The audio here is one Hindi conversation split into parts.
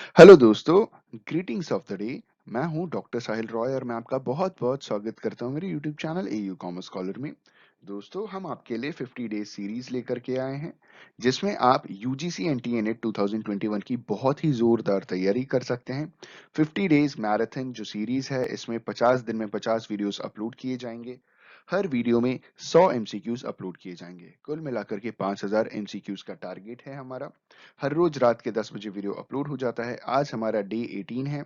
हेलो दोस्तों, ग्रीटिंग्स ऑफ द डे। मैं हूं डॉक्टर साहिल रॉय और मैं आपका बहुत-बहुत स्वागत करता हूं मेरे YouTube channel AU commerce scholar में। दोस्तों, हम आपके लिए 50 डेज सीरीज लेकर के आए हैं, जिसमें आप यूजीसी एनटीए नेट 2021 की बहुत ही जोरदार तैयारी कर सकते हैं। 50 डेज मैराथन जो सीरीज है, इसमें 50 दिन में 50 वीडियोस अपलोड किए जाएंगे। हर वीडियो में 100 एमसीक्यूज अपलोड किए जाएंगे। कुल मिलाकर के 5000 एमसीक्यूज का टारगेट है हमारा। हर रोज रात के 10 बजे वीडियो अपलोड हो जाता है। आज हमारा डे 18 है।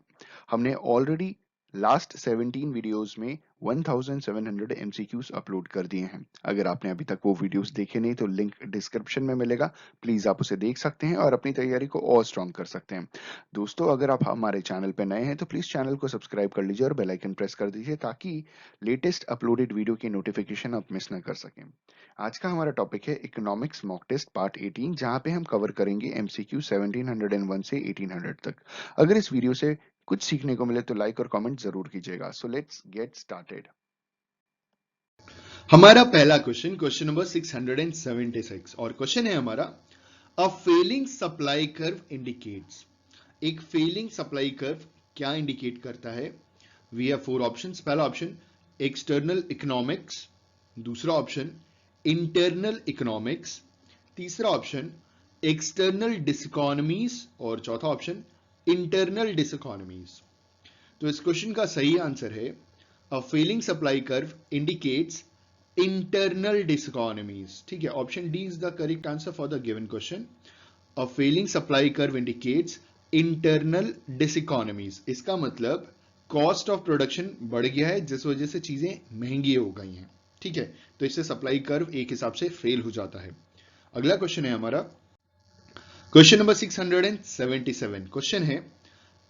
हमने ऑलरेडी लास्ट 17 वीडियोस में 1700 एमसीक्यूज अपलोड कर दिए हैं। अगर आपने अभी तक वो वीडियोस देखे नहीं तो लिंक डिस्क्रिप्शन में मिलेगा, प्लीज आप उसे देख सकते हैं और अपनी तैयारी को और स्ट्रॉन्ग कर सकते हैं। दोस्तों, अगर आप हमारे चैनल पर नए हैं तो प्लीज चैनल को सब्सक्राइब कर लीजिए और बेल आइकन प्रेस कर दीजिए ताकि लेटेस्ट अपलोडेड वीडियो की नोटिफिकेशन आप मिस ना कर सकें। आज का हमारा टॉपिक है इकोनॉमिक्स मॉक टेस्ट पार्ट 18, जहां पे हम कवर करेंगे एमसीक्यू 1701 से 1800 तक। अगर इस वीडियो से कुछ सीखने को मिले तो लाइक और कमेंट जरूर कीजिएगा। So let's get started. हमारा पहला क्वेश्चन, क्वेश्चन नंबर 676, और क्वेश्चन है हमारा, a falling supply curve indicates. एक फेलिंग सप्लाई कर्व क्या इंडिकेट करता है? We have four options. पहला ऑप्शन एक्सटर्नल इकोनॉमिक्स, दूसरा ऑप्शन इंटरनल इकोनॉमिक्स, तीसरा ऑप्शन एक्सटर्नल डिसइकोनॉमीज और चौथा ऑप्शन इंटरनल डिसइकोनॉमीज। तो इस क्वेश्चन का सही आंसर है a falling supply curve indicates internal diseconomies. ठीक है, option D is the correct answer for the given question. A falling supply curve indicates internal diseconomies. इसका मतलब कॉस्ट ऑफ प्रोडक्शन बढ़ गया है, जिस वजह से चीजें महंगी हो गई हैं। ठीक है, तो इससे सप्लाई कर्व एक हिसाब से फेल हो जाता है। अगला क्वेश्चन है हमारा क्वेश्चन नंबर 677। क्वेश्चन है,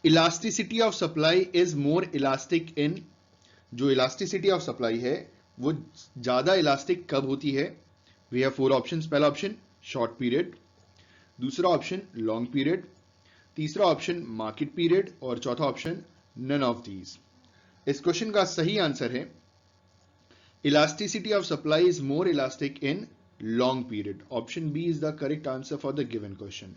elasticity of supply is more elastic इन। जो इलास्टिसिटी ऑफ सप्लाई है वो ज्यादा इलास्टिक कब होती है? We have four options. पहला ऑप्शन शॉर्ट पीरियड, दूसरा ऑप्शन लॉन्ग पीरियड, तीसरा ऑप्शन मार्केट पीरियड और चौथा ऑप्शन नन ऑफ दीज। इस क्वेश्चन का सही आंसर है elasticity of supply is more elastic in long period. Option B is the correct answer for the given question.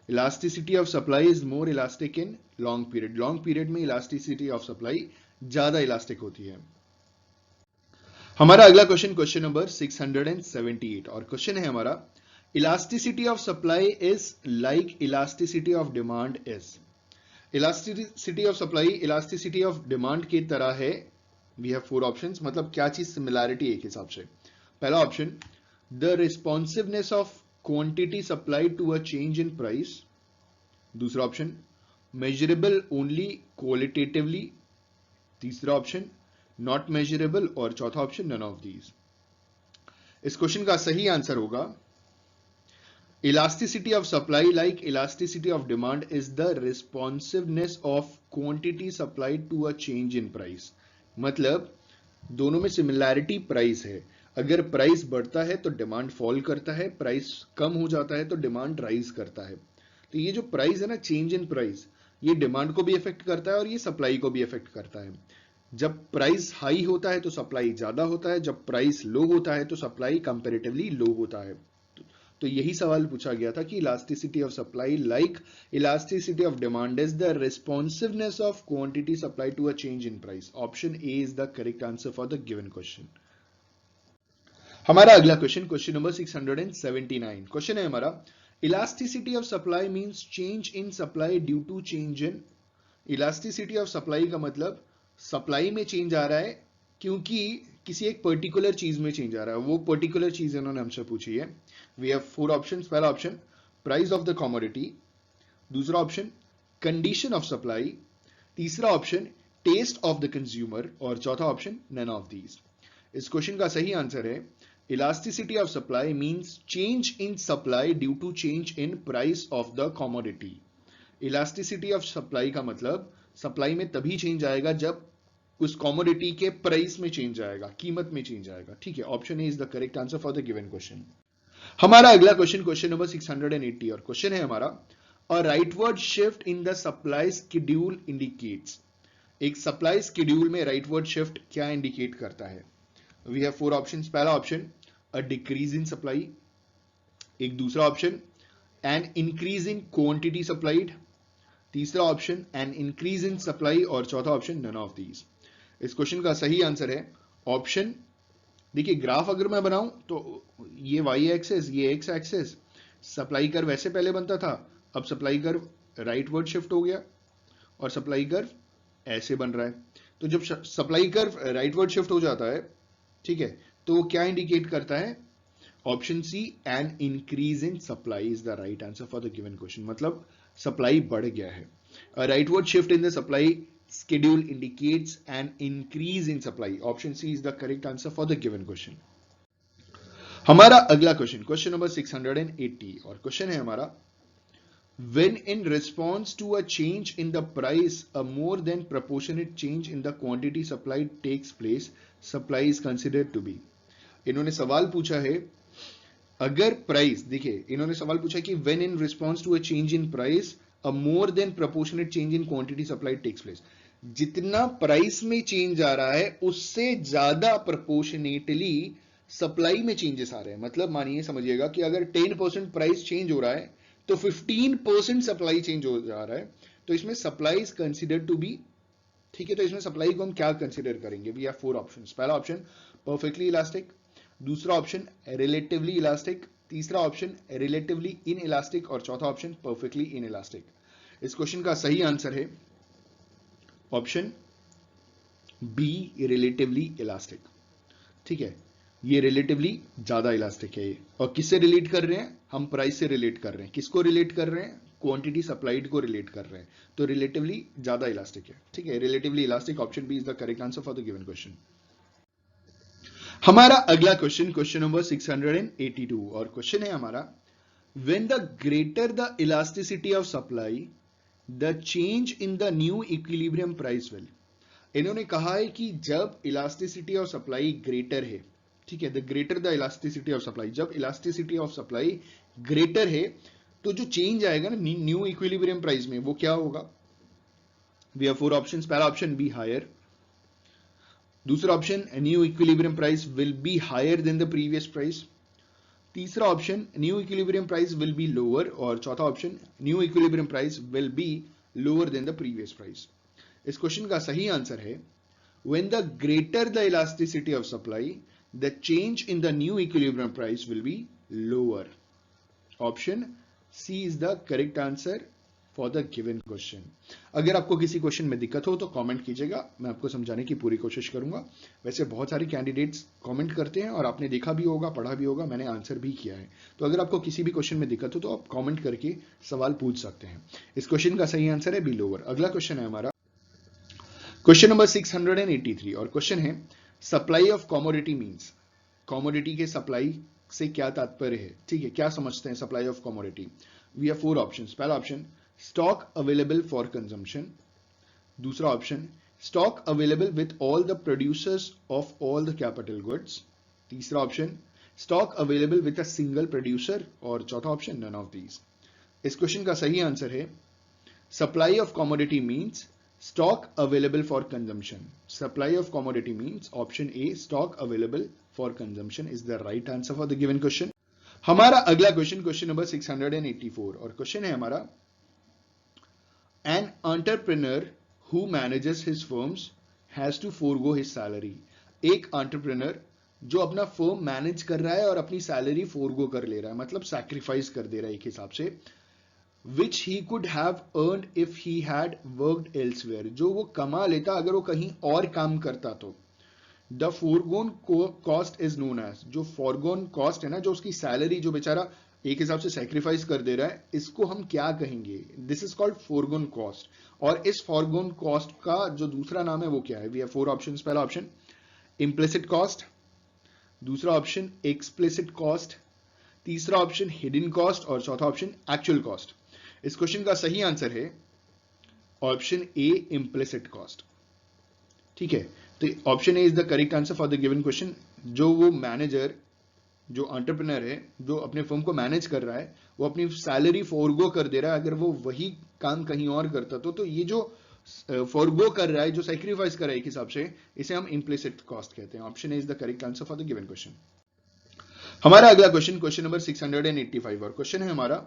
Elasticity of supply is more elastic in long period. Long period में इलास्टिसिटी ऑफ सप्लाई ज्यादा इलास्टिक होती है। हमारा अगला क्वेश्चन, क्वेश्चन नंबर 678, और क्वेश्चन है हमारा, elasticity of supply is like elasticity of demand is. Elasticity of supply elasticity of demand की तरह है। वी हैव फोर ऑप्शंस, मतलब क्या चीज सिमिलैरिटी एक हिसाब से। पहला option the responsiveness of quantity supplied to a change in price, दूसरा ऑप्शन मेजरेबल ओनली क्वालिटेटिवली, तीसरा ऑप्शन नॉट मेजरेबल और चौथा ऑप्शन नन ऑफ दीज। इस क्वेश्चन का सही आंसर होगा elasticity of supply like elasticity of demand is the responsiveness of quantity supplied to a change in price. मतलब दोनों में सिमिलैरिटी प्राइस है। अगर प्राइस बढ़ता है तो डिमांड फॉल करता है, प्राइस कम हो जाता है तो डिमांड राइज करता है। तो ये जो प्राइस है ना, चेंज इन प्राइस, ये डिमांड को भी इफेक्ट करता है और ये सप्लाई को भी इफेक्ट करता है। जब प्राइस हाई होता है तो सप्लाई ज्यादा होता है, जब प्राइस लो होता है तो सप्लाई कंपैरेटिवली लो होता है। तो यही सवाल पूछा गया था कि elasticity of supply like elasticity of demand is the responsiveness of quantity supply to a change in price. Option A is the correct answer for the given question. हमारा अगला क्वेश्चन, क्वेश्चन नंबर 679। क्वेश्चन है हमारा, elasticity of supply means change in supply due to change in. Elasticity of supply का मतलब सप्लाई में चेंज आ रहा है क्योंकि किसी एक पर्टिकुलर चीज में चेंज आ रहा है। वो पर्टिकुलर चीज इन्होंने हमसे पूछी है। We have four options. पहला option price of the commodity, दूसरा ऑप्शन कंडीशन ऑफ सप्लाई, तीसरा option taste of the consumer और चौथा ऑप्शन नन ऑफ दीज। इस क्वेश्चन का सही आंसर है elasticity of supply means change in supply due to change in price of the commodity. Elasticity of supply का मतलब सप्लाई में तभी चेंज आएगा जब उस कमोडिटी के प्राइस में चेंज आएगा, कीमत में चेंज आएगा। ठीक है, option A is the correct answer for the given question. हमारा अगला क्वेश्चन, क्वेश्चन नंबर 680, और क्वेश्चन है हमारा, a rightward shift in the supply schedule indicates. एक सप्लाई शेड्यूल में राइटवर्ड शिफ्ट क्या इंडिकेट करता है? We have four options. पहला option a decrease in supply, एक दूसरा option an increase in quantity supplied, तीसरा option an increase in supply, और चौथा ऑप्शन नन ऑफ दीज। इस क्वेश्चन का सही आंसर है ऑप्शन, देखिए ग्राफ अगर मैं बनाऊं तो ये वाई एक्सेस, ये एक्स एक्सेस, सप्लाई कर्व ऐसे पहले बनता था, अब supply curve right word shift हो गया और सप्लाई कर्व ऐसे बन रहा है। तो जब supply curve right word shift हो जाता है, ठीक है, तो वो क्या इंडिकेट करता है? Option C, an increase in supply is the right answer for the given question, मतलब सप्लाई बढ़ गया है। Rightward shift in the supply schedule indicates an increase in supply. Option C is the correct answer for the given question. हमारा अगला क्वेश्चन, क्वेश्चन नंबर 680, और क्वेश्चन है हमारा, when in response to a change in the price a more than proportionate change in the quantity supplied takes place, supply is considered to be। इन्होंने सवाल पूछा है, अगर प्राइस, देखिए इन्होंने सवाल पूछा कि when in response to a change in price a more than proportionate change in quantity supplied takes place, जितना प्राइस में चेंज आ रहा है उससे ज्यादा प्रोपोर्शनेटली सप्लाई में चेंजेस आ रहे हैं। मतलब मानिए, समझिएगा कि अगर 10% प्राइस चेंज हो रहा है तो 15% सप्लाई चेंज हो जा रहा है, तो इसमें supply is consider to be, ठीक है। तो इसमें सप्लाई को हम क्या कंसिडर करेंगे? We have 4 options. पहला ऑप्शन परफेक्टली इलास्टिक, दूसरा ऑप्शन रिलेटिवली इलास्टिक, तीसरा ऑप्शन रिलेटिवली इन इलास्टिक, और चौथा ऑप्शन परफेक्टली इन इलास्टिक। इस क्वेश्चन का सही आंसर है ऑप्शन बी, रिलेटिवली इलास्टिक, ठीक है। ये रिलेटिवली ज्यादा इलास्टिक है। और किससे रिलेट कर रहे हैं? हम प्राइस से रिलेट कर रहे हैं। किसको रिलेट कर रहे हैं? क्वांटिटी सप्लाइड को रिलेट कर रहे हैं। तो रिलेटिवली ज्यादा इलास्टिक है, ठीक है। Relatively elastic, option B is the correct answer for the given question. हमारा अगला क्वेश्चन, क्वेश्चन नंबर 682, और क्वेश्चन है हमारा, when the greater the elasticity of supply the change in the new equilibrium price will। इन्होंने कहा है कि जब इलास्टिसिटी ऑफ सप्लाई ग्रेटर है, ठीक है, the greater the elasticity of supply, जब इलास्टिसिटी ऑफ सप्लाई ग्रेटर है तो जो चेंज आएगा ना न्यू इक्विलिब्रियम प्राइस में, वो क्या होगा? We have 4 options. पहला ऑप्शन बी, हायर, दूसरा option new equilibrium price will be higher than the previous price, तीसरा option new equilibrium price will be lower, और चौथा option new equilibrium price will be lower than the previous price. इस क्वेश्चन का सही आंसर है when the greater the elasticity of supply the change in the new equilibrium price will be lower। option C is the correct answer for the given question। अगर आपको किसी क्वेश्चन में दिक्कत हो तो कमेंट कीजिएगा, मैं आपको समझाने की पूरी कोशिश करूंगा। वैसे बहुत सारे कैंडिडेट्स कमेंट करते हैं और आपने देखा भी होगा, पढ़ा भी होगा, मैंने आंसर भी किया है। तो अगर आपको किसी भी क्वेश्चन में दिक्कत हो तो आप कमेंट करके सवाल पूछ सकते हैं। इस क्वेश्चन का सही आंसर है बी, लोअर। अगला क्वेश्चन है हमारा क्वेश्चन नंबर 683, और क्वेश्चन है, supply of commodity means. Commodity के सप्लाई से क्या तात्पर्य है, ठीक है, क्या समझते हैं supply of commodity? We have 4 options. पहला option stock available for consumption, दूसरा option stock available with all the producers of all the capital goods, तीसरा option stock available with a single producer, और चौथा ऑप्शन नन ऑफ दीज। इस क्वेश्चन का सही आंसर है supply of commodity means stock available for consumption। supply of commodity means option A, stock available for consumption is the right answer for the given question। हमारा अगला क्वेश्चन, क्वेश्चन नंबर 684, और क्वेश्चन है हमारा, an entrepreneur who manages his firms has to forego his salary। एक entrepreneur जो अपना फर्म मैनेज कर रहा है और अपनी सैलरी फोरगो कर ले रहा है, मतलब सैक्रिफाइस कर दे रहा है एक हिसाब से, which he could have earned if he had worked elsewhere। जो वो कमा लेता अगर वो कहीं और काम करता तो। The foregone cost is known as, जो फोरगोन कॉस्ट है ना, जो उसकी सैलरी जो बेचारा एक हिसाब से सैक्रिफाइस कर दे रहा है, इसको हम क्या कहेंगे? This is called foregone cost. और इस फोरगोन कॉस्ट का जो दूसरा नाम है वो क्या है? We have 4 options. पहला ऑप्शन इम्प्लिसिट कॉस्ट, दूसरा ऑप्शन एक्सप्लिसिट कॉस्ट, तीसरा ऑप्शन हिडन कॉस्ट, और चौथा ऑप्शन एक्चुअल कॉस्ट। इस क्वेश्चन का सही आंसर है ऑप्शन ए, इम्प्लिसिट कॉस्ट, ठीक है। तो option A is the correct answer for the given question. जो वो मैनेजर, जो एंटरप्रेन्योर है, जो अपने फर्म को मैनेज कर रहा है, वो अपनी सैलरी फोरगो कर दे रहा है। अगर वो वही काम कहीं और करता तो ये जो फोरगो कर रहा है, जो सैक्रिफाइस कर रहा है एक हिसाब से, इसे हम इम्प्लिसिट कॉस्ट कहते हैं। Option A is the correct answer for the given question. हमारा अगला क्वेश्चन, क्वेश्चन नंबर 685, और क्वेश्चन है हमारा,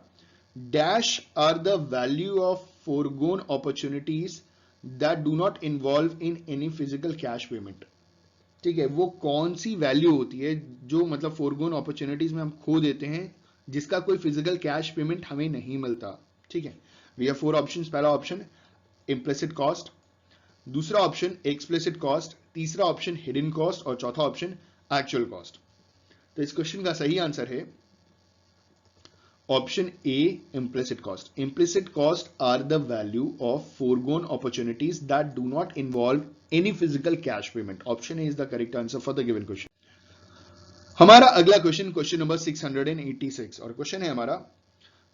dash are the value of foregone opportunities that do not involve in any physical cash payment. ठीक है, वो कौन सी वैल्यू होती है जो मतलब फोरगोन अपॉर्चुनिटीज में हम खो देते हैं जिसका कोई फिजिकल कैश पेमेंट हमें नहीं मिलता। ठीक है, वी हैव फोर ऑप्शंस। पहला ऑप्शन इम्प्लिसिट कॉस्ट, दूसरा ऑप्शन एक्सप्लिसिट कॉस्ट, तीसरा ऑप्शन हिडन कॉस्ट और चौथा ऑप्शन एक्चुअल कॉस्ट। तो इस क्वेश्चन का सही आंसर है option A, implicit cost. Implicit cost are the value of foregone opportunities that do not involve any physical cash payment. Option A is the correct answer for the given question. हमारा अगला क्वेश्चन, क्वेश्चन नंबर 686, और क्वेश्चन है हमारा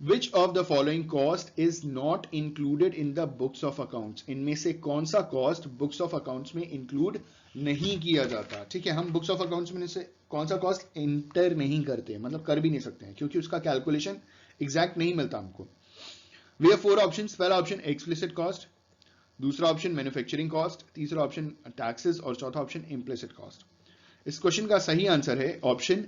Which of the following cost is not included in the books of accounts? इनमें से कौन सा कॉस्ट बुक्स ऑफ अकाउंट्स में इंक्लूड नहीं किया जाता? ठीक है, हम बुक्स ऑफ अकाउंट्स में से कौन सा कॉस्ट इंटर नहीं करते, मतलब कर भी नहीं सकते हैं क्योंकि उसका कैलकुलेशन एग्जैक्ट नहीं मिलता हमको। We have four options. पहला ऑप्शन एक्सप्लिसिट कॉस्ट, दूसरा ऑप्शन मैन्युफैक्चरिंग कॉस्ट, तीसरा ऑप्शन टैक्सेस और चौथा ऑप्शन इम्प्लिसिट कॉस्ट। इस क्वेश्चन का सही आंसर है option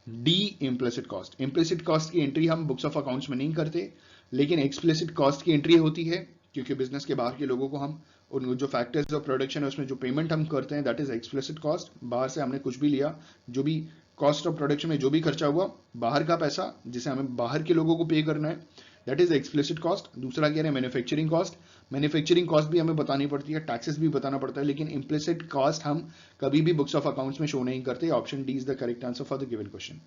D, implicit cost. Implicit cost की एंट्री हम बुक्स ऑफ अकाउंट्स में नहीं करते, लेकिन एक्सप्लिसिट कॉस्ट की एंट्री होती है क्योंकि बिजनेस के बाहर के लोगों को हम उन जो फैक्टर्स ऑफ प्रोडक्शन है उसमें जो पेमेंट हम करते हैं दैट इज एक्सप्लिसिट कॉस्ट। बाहर से हमने कुछ भी लिया, जो भी कॉस्ट ऑफ प्रोडक्शन में जो भी खर्चा हुआ, बाहर का पैसा जिसे हमें बाहर के लोगों को पे करना है, दैट इज एक्सप्लिसिट कॉस्ट। दूसरा क्या है मैन्युफैक्चरिंग कॉस्ट। मैन्युफैक्चरिंग कॉस्ट भी हमें बतानी पड़ती है, टैक्सेस भी बताना पड़ता है, लेकिन इम्प्लिसिट कॉस्ट हम कभी भी बुक्स ऑफ अकाउंट्स में शो नहीं करते। Option D is the correct answer for the given question.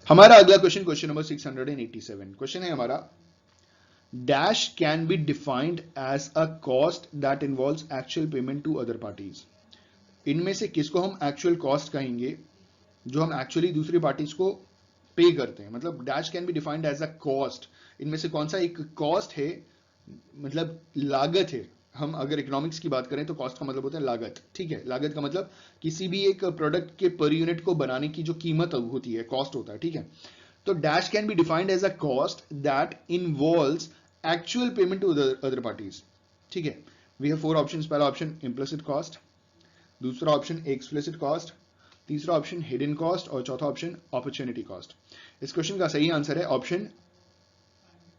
हमारा अगला क्वेश्चन, क्वेश्चन नंबर 687, क्वेश्चन है हमारा dash can be defined as a cost that involves actual payment to other parties. इनमें से किसको हम एक्चुअल कॉस्ट कहेंगे जो हम एक्चुअली दूसरी पार्टीज को पे करते हैं? मतलब dash can be defined as a cost, इनमें से कौन सा एक कॉस्ट है, मतलब लागत है। हम अगर इकोनॉमिक्स की बात करें तो कॉस्ट का मतलब होता है लागत। ठीक है, लागत का मतलब किसी भी एक प्रोडक्ट के पर यूनिट को बनाने की जो कीमत होती है, कॉस्ट होता है। ठीक है, तो dash can be defined as a cost that involves actual payment to other parties. ठीक है, वी हैव फोर ऑप्शंस। पहला ऑप्शन इम्प्लिसिट कॉस्ट, दूसरा ऑप्शन एक्सप्लिसिट कॉस्ट, तीसरा ऑप्शन हिडन कॉस्ट और चौथा ऑप्शन अपॉर्चुनिटी कॉस्ट। इस क्वेश्चन का सही आंसर है option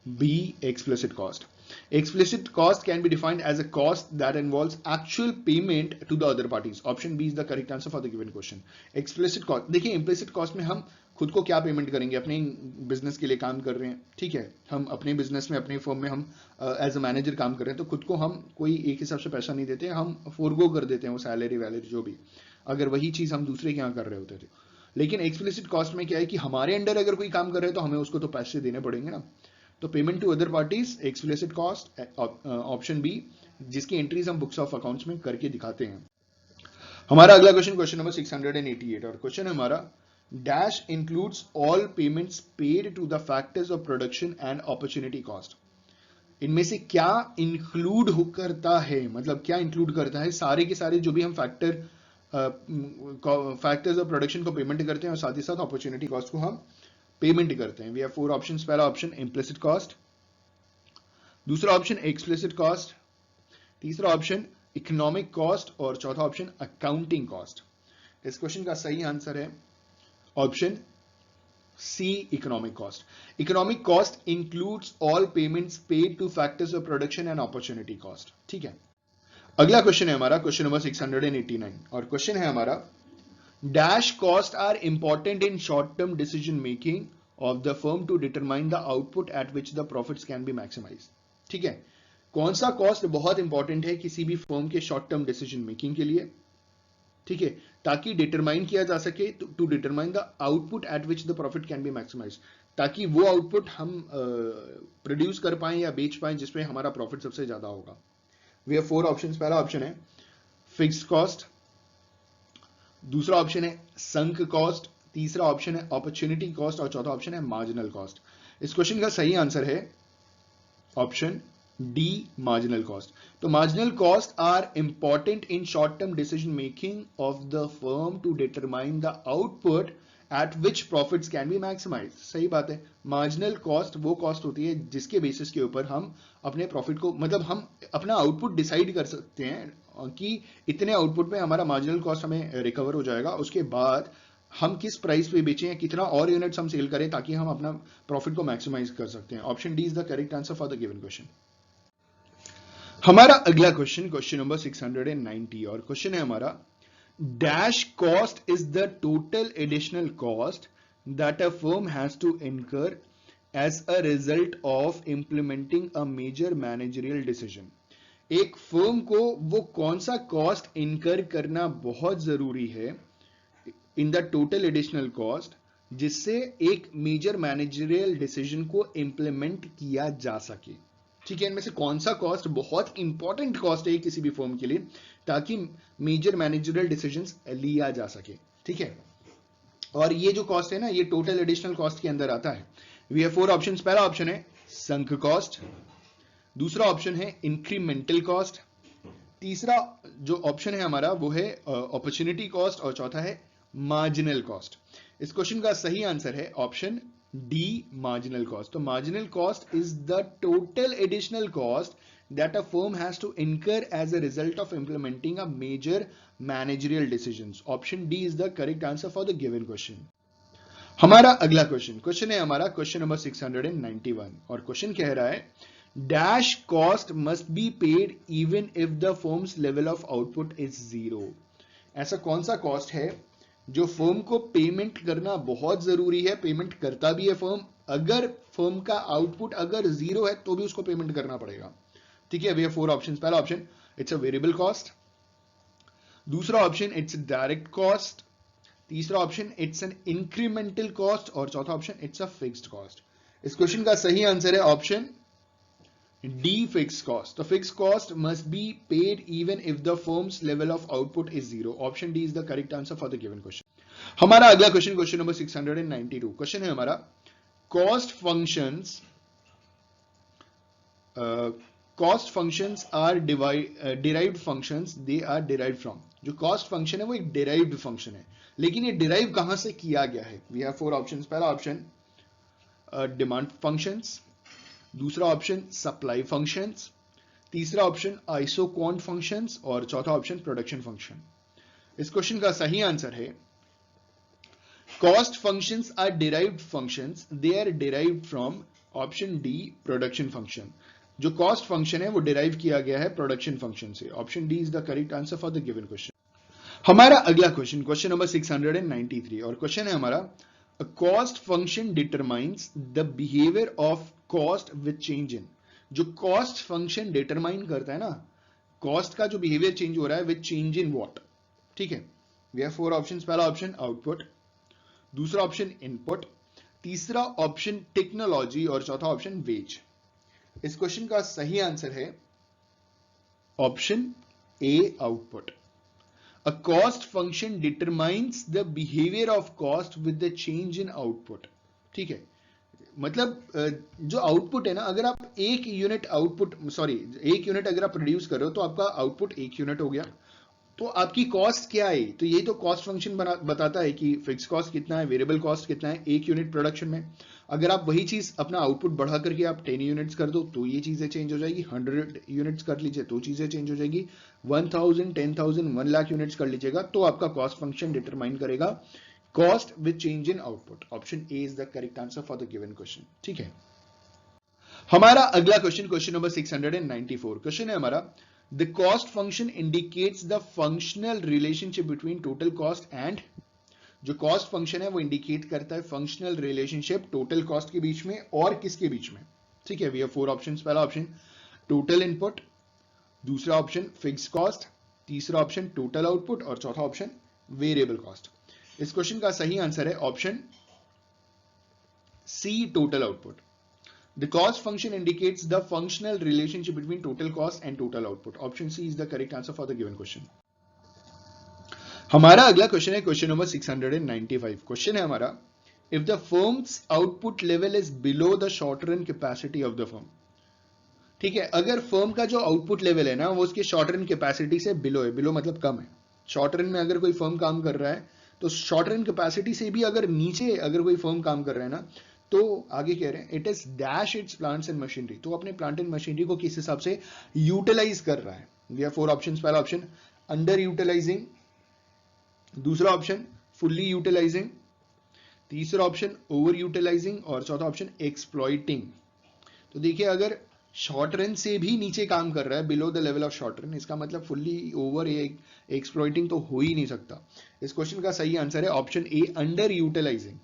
B, explicit cost. Explicit cost can be defined as a cost that involves actual payment to the other parties. Option B is the correct answer for the given question. Explicit cost, देखिए implicit cost में हम खुद को क्या पेमेंट करेंगे, अपने बिजनेस के लिए काम कर रहे हैं। ठीक है, हम अपने बिजनेस में अपने फर्म में हम एज अ मैनेजर काम कर रहे हैं, तो खुद को हम कोई एक हिसाब से पैसा नहीं देते, हम फोरगो कर देते हैं वो सैलरी वैलरी जो भी, अगर वही चीज हम दूसरे के यहाँ कर रहे होते थे। लेकिन एक्सप्लिसिट कॉस्ट में क्या है कि हमारे अंडर अगर कोई काम कर रहे हैं तो हमें उसको तो पैसे देने पड़ेंगे ना। तो payment to other parties, explicit cost, option B, जिसकी एंट्रीज हम बुक्स ऑफ अकाउंट्स में करके दिखाते हैं। हमारा अगला क्वेश्चन, क्वेश्चन नंबर 688, और क्वेश्चन है हमारा dash includes all payments paid to the factors of production and opportunity cost. इनमें से क्या इंक्लूड करता है, मतलब क्या इंक्लूड करता है सारे के सारे जो भी हम फैक्टर्स ऑफ प्रोडक्शन को पेमेंट करते हैं और साथ ही साथ अपॉर्चुनिटी कॉस्ट को हम पेमेंट करते हैं। We have four options. पहला ऑप्शन इम्प्लिसिट कॉस्ट, दूसरा ऑप्शन एक्सप्लिसिट कॉस्ट, तीसरा ऑप्शन इकोनॉमिक कॉस्ट और चौथा ऑप्शन अकाउंटिंग कॉस्ट। इस क्वेश्चन का सही आंसर है option C, economic cost. Economic cost includes all payments paid to factors of production and opportunity cost. ठीक है, अगला क्वेश्चन है हमारा क्वेश्चन नंबर 689, और क्वेश्चन है हमारा dash cost are important in short term decision making of the firm to determine the output at which the profits can be maximise. ठीक है, कौन सा कॉस्ट बहुत इंपॉर्टेंट है किसी भी फर्म के शॉर्ट टर्म डिसीजन मेकिंग के लिए? ठीक है, ताकि डिटरमाइन किया जा सके to determine the output at which the profit can be maximise, ताकि वो आउटपुट हम प्रोड्यूस कर पाए या बेच पाए जिसमें हमारा प्रॉफिट सबसे ज्यादा होगा। We have four options. पहला ऑप्शन है फिक्स्ड कॉस्ट, दूसरा ऑप्शन है संक कॉस्ट, तीसरा ऑप्शन है अपॉर्चुनिटी कॉस्ट और चौथा ऑप्शन है मार्जिनल कॉस्ट। इस क्वेश्चन का सही आंसर है ऑप्शन डी, मार्जिनल कॉस्ट। तो marginal cost are important in short term decision making of the firm to determine the output at which profits can be maximise. सही बात है, मार्जिनल कॉस्ट वो कॉस्ट होती है जिसके बेसिस के ऊपर हम अपने प्रॉफिट को, मतलब हम अपना आउटपुट डिसाइड कर सकते हैं कि इतने आउटपुट में हमारा मार्जिनल कॉस्ट हमें रिकवर हो जाएगा, उसके बाद हम किस प्राइस पे बेचें या कितना और यूनिट्स हम सेल करें ताकि हम अपना प्रॉफिट को मैक्सिमाइज कर सकते हैं। Option D is the correct answer for the given question. हमारा अगला क्वेश्चन, क्वेश्चन नंबर 690, और क्वेश्चन है हमारा, dash cost is the total additional cost that a firm has to incur as a result of implementing a major managerial decision. एक फर्म को वो कौन सा कॉस्ट इनकर करना बहुत जरूरी है in the total additional cost जिससे एक मेजर मैनेजरियल डिसीजन को इंप्लीमेंट किया जा सके। ठीक है, इनमें से कौन सा कॉस्ट बहुत इंपॉर्टेंट कॉस्ट है किसी भी फर्म के लिए ताकि मेजर मैनेजरियल डिसीजंस लिया जा सके। ठीक है, और ये जो कॉस्ट है ना, ये टोटल एडिशनल कॉस्ट के अंदर आता है। We have 4 options. पहला ऑप्शन है संक कॉस्ट, दूसरा ऑप्शन है इंक्रीमेंटल कॉस्ट, तीसरा जो ऑप्शन है हमारा वो है अपॉर्चुनिटी कॉस्ट, और चौथा है मार्जिनल कॉस्ट। इस क्वेश्चन का सही आंसर है ऑप्शन डी, मार्जिनल कॉस्ट। तो marginal cost is the total additional cost that a firm has to incur as a result of implementing a major managerial decisions. Option D is the correct answer for the given question. हमारा अगला क्वेश्चन, क्वेश्चन है हमारा क्वेश्चन नंबर 691, और क्वेश्चन कह रहा है dash cost must be paid even if the firms level of output is zero. ऐसा कौन सा कॉस्ट है जो फर्म को पेमेंट करना बहुत जरूरी है, पेमेंट करता भी है फर्म, अगर फर्म का आउटपुट अगर जीरो है तो भी उसको पेमेंट करना पड़ेगा। ठीक है, वी हैव 4 ऑप्शंस। पहला option it's a variable cost, दूसरा ऑप्शन इट्स डायरेक्ट कॉस्ट, तीसरा option it's an incremental cost, और चौथा option it's a fixed cost. इस क्वेश्चन का सही आंसर है ऑप्शन डी, फिक्स्ड कॉस्ट। तो fixed cost must be paid even if the firms level of output is zero. Option D is the correct answer for the given question. हमारा अगला क्वेश्चन, क्वेश्चन नंबर 692, क्वेश्चन है हमारा cost functions cost functions are derived functions, they are derived from. जो कॉस्ट फंक्शन है वो एक डिराइव्ड फंक्शन है, लेकिन ये डिराइव कहां से किया गया है? We have 4 options. पहला ऑप्शन डिमांड फंक्शंस, दूसरा ऑप्शन सप्लाई फंक्शंस, तीसरा ऑप्शन आइसोक्वांट फंक्शंस, और चौथा ऑप्शन प्रोडक्शन फंक्शन। इस क्वेश्चन का सही आंसर है cost functions are derived functions, they are derived from option D, production function. जो कॉस्ट फंक्शन है वो डिराइव किया गया है प्रोडक्शन फंक्शन से। Option D is the correct answer for the given question. हमारा अगला क्वेश्चन, क्वेश्चन नंबर 693, और क्वेश्चन है हमारा a cost function determines the behaviour of cost with change in. जो कॉस्ट फंक्शन डिटरमाइन करता है ना, कॉस्ट का जो बिहेवियर चेंज हो रहा है विद चेंज इन व्हाट। ठीक है, वी हैव 4 ऑप्शंस। पहला ऑप्शन आउटपुट, दूसरा ऑप्शन इनपुट, तीसरा ऑप्शन टेक्नोलॉजी, और चौथा ऑप्शन वेज। इस क्वेश्चन का सही आंसर है option A, output. A cost function determines the behaviour of cost with the change in output. ठीक है, मतलब जो आउटपुट है ना, अगर आप एक यूनिट अगर आप प्रोड्यूस कर रहे हो तो आपका आउटपुट 1 यूनिट हो गया, तो आपकी कॉस्ट क्या है? तो ये तो कॉस्ट फंक्शन बताता है कि फिक्स कॉस्ट कितना है, वेरिएबल कॉस्ट कितना है 1 यूनिट प्रोडक्शन में। अगर आप वही चीज अपना आउटपुट बढ़ा करके आप 10 यूनिट्स कर दो तो ये चीजें चेंज हो जाएगी, 100 यूनिट्स कर लीजिए तो चीजें चेंज हो जाएगी, 1000, 10,000, 1 लाख यूनिट्स कर लीजिएगा तो आपका कॉस्ट फंक्शन डिटरमाइन करेगा cost with change in output. Option A is the correct answer for the given question. ठीक है, हमारा अगला क्वेश्चन, क्वेश्चन नंबर 694, क्वेश्चन है हमारा the cost function indicates the functional relationship between total cost and. जो कॉस्ट फंक्शन है वो इंडिकेट करता है फंक्शनल रिलेशनशिप टोटल कॉस्ट के बीच में और किसके बीच में? ठीक है, वी हैव 4 ऑप्शंस। पहला ऑप्शन टोटल इनपुट, दूसरा ऑप्शन फिक्स्ड कॉस्ट, तीसरा ऑप्शन टोटल आउटपुट, और चौथा ऑप्शन वेरिएबल कॉस्ट। इस क्वेश्चन का सही आंसर है option C, total output. The cost function indicates the functional relationship between total cost and total output. Option C is the correct answer for the given question. हमारा अगला क्वेश्चन है क्वेश्चन नंबर 695, क्वेश्चन है हमारा if the firm's output level is below the short run capacity of the firm। ठीक है, अगर फर्म का जो आउटपुट लेवल है ना वो उसके शॉर्ट रन कैपेसिटी से बिलो है, बिलो मतलब कम है। शॉर्ट रन में अगर कोई फर्म काम कर रहा है तो शॉर्ट रन कैपेसिटी से भी अगर नीचे अगर कोई फर्म काम कर रहा है ना, तो आगे कह रहे हैं it is dash it's plants and machinery. तो अपने प्लांट एंड मशीनरी को किस हिसाब से यूटिलाइज कर रहा है? We have 4 options. पहला ऑप्शन अंडर यूटिलाइजिंग, दूसरा ऑप्शन फुल्ली यूटिलाइजिंग, तीसरा ऑप्शन ओवर यूटिलाइजिंग और चौथा ऑप्शन एक्सप्लॉइटिंग। तो देखिए अगर शॉर्ट रन से भी नीचे काम कर रहा है, below the level of short run, इसका मतलब फुल्ली ओवर या एक्सप्लॉइटिंग तो हो ही नहीं सकता। इस क्वेश्चन का सही आंसर है ऑप्शन ए, अंडर यूटिलाइजिंग।